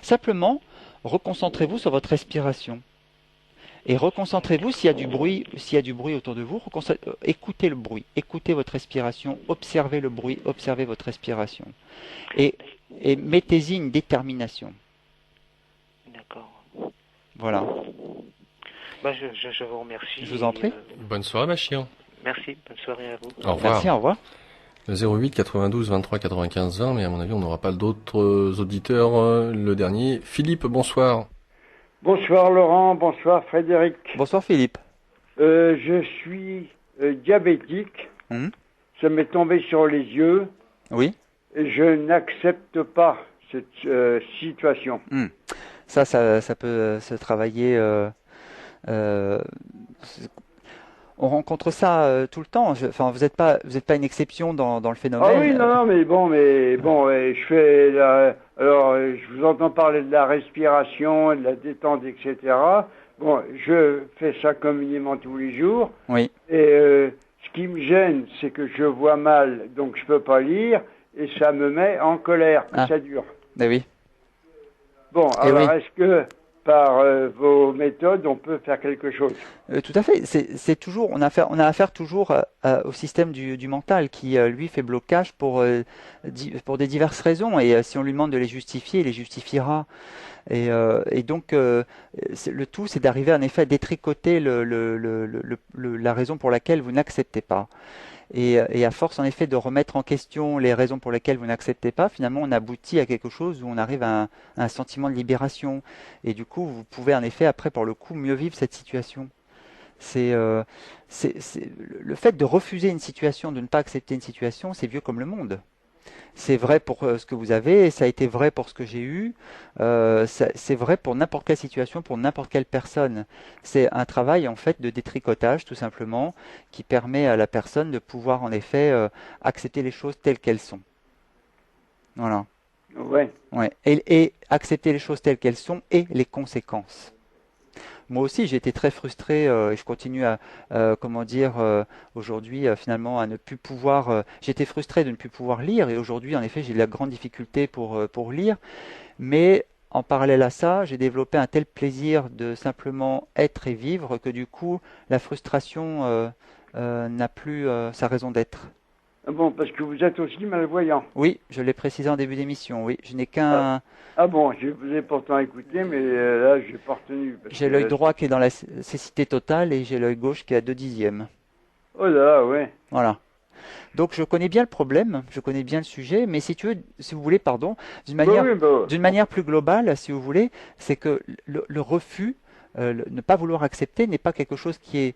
Simplement, reconcentrez-vous sur votre respiration. Et reconcentrez-vous s'il y a du bruit, autour de vous, écoutez le bruit, écoutez votre respiration, observez le bruit, observez votre respiration. Et mettez-y une détermination. D'accord. Voilà. Je vous remercie. Je vous en prie. Bonne soirée, Bachir. Merci, bonne soirée à vous. Au revoir. Merci, au revoir. 08 92 23 95 20, mais à mon avis, on n'aura pas d'autres auditeurs. Le dernier, Philippe, bonsoir. Bonsoir Laurent, bonsoir Frédéric. Bonsoir Philippe. Je suis diabétique. Ça m'est tombé sur les yeux. Oui. Et je n'accepte pas cette situation. Ça peut se travailler. On rencontre ça tout le temps. Enfin, vous n'êtes pas une exception dans le phénomène. Ah oui, non, mais bon, je fais alors, je vous entends parler de la respiration, de la détente, etc. Bon, je fais ça communément tous les jours. Oui. Et ce qui me gêne, c'est que je vois mal, donc je peux pas lire, et ça me met en colère que ça dure. Ben oui. Bon, alors est-ce que par vos méthodes, on peut faire quelque chose? Tout à fait. C'est toujours, on a affaire toujours au système du mental qui, lui, fait blocage pour des diverses raisons. Et si on lui demande de les justifier, il les justifiera. Et donc, le tout, c'est d'arriver en effet à détricoter la raison pour laquelle vous n'acceptez pas. Et à force, en effet, de remettre en question les raisons pour lesquelles vous n'acceptez pas, finalement, on aboutit à quelque chose où on arrive à un sentiment de libération. Et du coup, vous pouvez, en effet, après, pour le coup, mieux vivre cette situation. C'est le fait de refuser une situation, de ne pas accepter une situation, c'est vieux comme le monde. C'est vrai pour ce que vous avez, et ça a été vrai pour ce que j'ai eu, c'est vrai pour n'importe quelle situation, pour n'importe quelle personne. C'est un travail en fait de détricotage tout simplement qui permet à la personne de pouvoir en effet accepter les choses telles qu'elles sont. Voilà. Ouais. Et accepter les choses telles qu'elles sont et les conséquences. moi aussi, j'ai été très frustré et je continue à, aujourd'hui, finalement, à ne plus pouvoir. J'étais frustré de ne plus pouvoir lire et aujourd'hui, en effet, j'ai de la grande difficulté pour lire. Mais en parallèle à ça, j'ai développé un tel plaisir de simplement être et vivre que du coup, la frustration n'a plus sa raison d'être. Ah bon, parce que vous êtes aussi malvoyant. Oui, je l'ai précisé en début d'émission. Oui, je n'ai Ah, qu'un. ah bon, je vous ai pourtant écouté, mais là, je n'ai pas retenu. Parce J'ai que, l'œil droit qui est dans la cécité totale et j'ai l'œil gauche qui est à 2/10. oh là, ouais. Voilà. Donc je connais bien le problème, je connais bien le sujet, mais si tu veux, si vous voulez, pardon, d'une Bah manière, oui, bah, d'une manière plus globale, si vous voulez, c'est que le refus, ne pas vouloir accepter n'est pas quelque chose qui est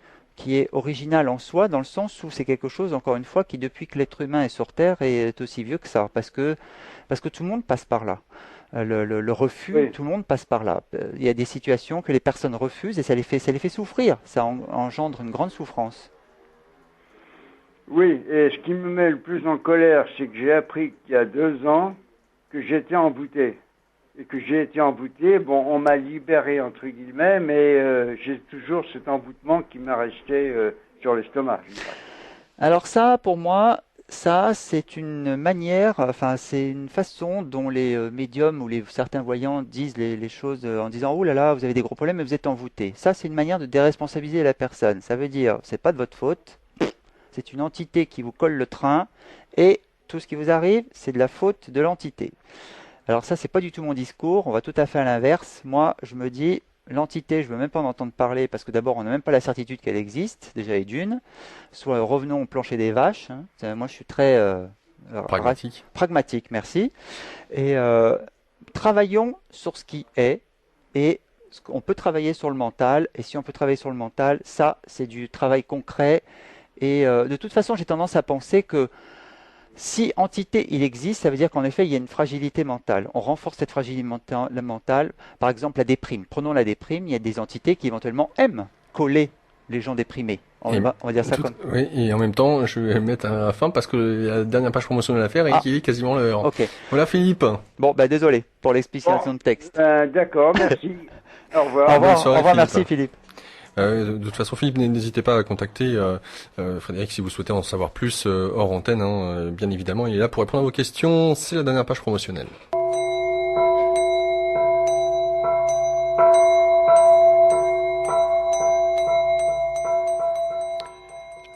original en soi, dans le sens où c'est quelque chose, encore une fois, qui depuis que l'être humain est sur Terre est aussi vieux que ça, parce que tout le monde passe par là. Le refus, oui. tout le monde passe par là. Il y a des situations que les personnes refusent et ça les fait souffrir, ça engendre une grande souffrance. Oui, et ce qui me met le plus en colère, c'est que j'ai appris qu'il y a 2 ans que j'étais embouté. Et que j'ai été embouté, bon, on m'a libéré, entre guillemets, mais j'ai toujours cet emboutement qui m'est resté sur l'estomac. Alors ça, pour moi, ça, c'est une manière, enfin, c'est une façon dont les médiums ou certains voyants disent les choses en disant, oh là là, vous avez des gros problèmes, mais vous êtes envoûté. Ça, c'est une manière de déresponsabiliser la personne. Ça veut dire, c'est pas de votre faute, c'est une entité qui vous colle le train, et tout ce qui vous arrive, c'est de la faute de l'entité. Alors ça, c'est pas du tout mon discours, on va tout à fait à l'inverse. Moi, je me dis, l'entité, je veux même pas en entendre parler, parce que d'abord, on n'a même pas la certitude qu'elle existe, déjà et d'une. Soit revenons au plancher des vaches. Hein. Moi, je suis très Pragmatique. pragmatique, merci. Et travaillons sur ce qui est, et on peut travailler sur le mental, et si on peut travailler sur le mental, ça, c'est du travail concret. Et de toute façon, j'ai tendance à penser que si entité il existe, ça veut dire qu'en effet il y a une fragilité mentale. On renforce cette fragilité mentale. Par exemple la déprime. Prenons la déprime, il y a des entités qui éventuellement aiment coller les gens déprimés. On va dire ça comme. Oui, et en même temps, je vais mettre à la fin parce que la dernière page promotionnelle à faire et qui est quasiment l'heure. Ok. Voilà Philippe. Bon, désolé pour l'explication de texte. D'accord, merci. Au revoir. Au revoir, Bonne soirée, au revoir, Philippe. merci Philippe. De toute façon, Philippe, n'hésitez pas à contacter Frédéric si vous souhaitez en savoir plus hors antenne. Bien évidemment, il est là pour répondre à vos questions. C'est la dernière page promotionnelle.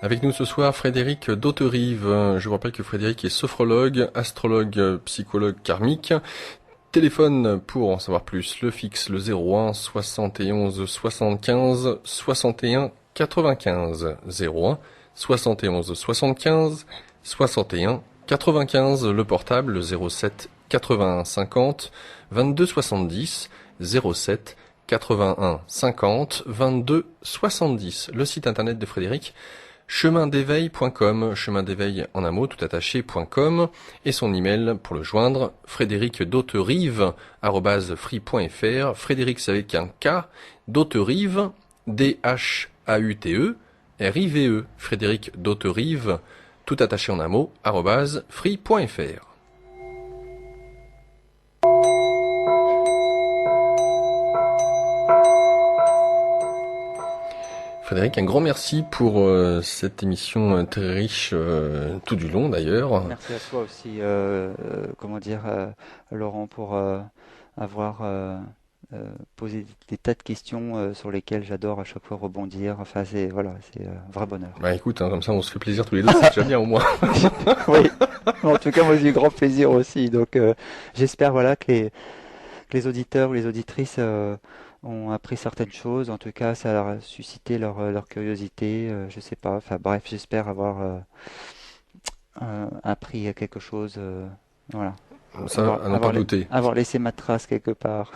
Avec nous ce soir, Frédéric Dauterive. Je vous rappelle que Frédéric est sophrologue, astrologue, psychologue karmique. Téléphone pour en savoir plus, le fixe, le 01 71 75 61 95. 01 71 75 61 95. Le portable, le 07 81 50 22 70. 07 81 50 22 70. Le site internet de Frédéric, chemindéveil.com, chemin d'éveil en un mot, tout attaché.com, et son email pour le joindre, frédéricdauterive@free.fr, Frédéric c'est avec un K, Dauterive, DHAUTE, RIVE, Frédéric Dauterive, tout attaché en un mot, @free.fr. Frédéric, un grand merci pour cette émission très riche tout du long d'ailleurs. Merci à toi aussi, Laurent, pour avoir posé des tas de questions sur lesquelles j'adore à chaque fois rebondir. Enfin, c'est un vrai bonheur. Bah écoute, comme ça on se fait plaisir tous les deux, c'est déjà bien au moins. Oui, en tout cas, moi j'ai eu grand plaisir aussi. Donc, j'espère que les auditeurs ou les auditrices ont appris certaines choses. En tout cas, ça a suscité leur curiosité. Je sais pas. Enfin bref, j'espère avoir appris quelque chose. Voilà. Ça, à n'en pas douter. Avoir laissé ma trace quelque part.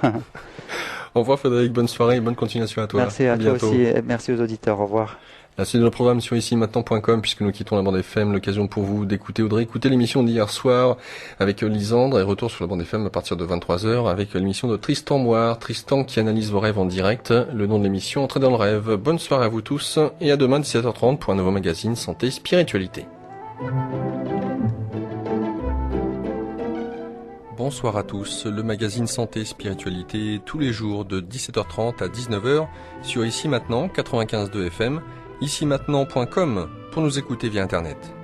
Au revoir Frédéric, bonne soirée et bonne continuation à toi. Merci à toi aussi. Et merci aux auditeurs. Au revoir. La suite de notre programme sur ici-maintenant.com, puisque nous quittons la bande FM, l'occasion pour vous d'écouter ou de réécouter l'émission d'hier soir avec Lisandre et retour sur la bande FM à partir de 23h avec l'émission de Tristan Moire. Tristan qui analyse vos rêves en direct. Le nom de l'émission, Entrer dans le rêve. Bonne soirée à vous tous et à demain 17h30 pour un nouveau magazine Santé Spiritualité. Bonsoir à tous, le magazine Santé Spiritualité tous les jours de 17h30 à 19h sur Ici Maintenant 95.2 FM, ici-maintenant.com pour nous écouter via internet.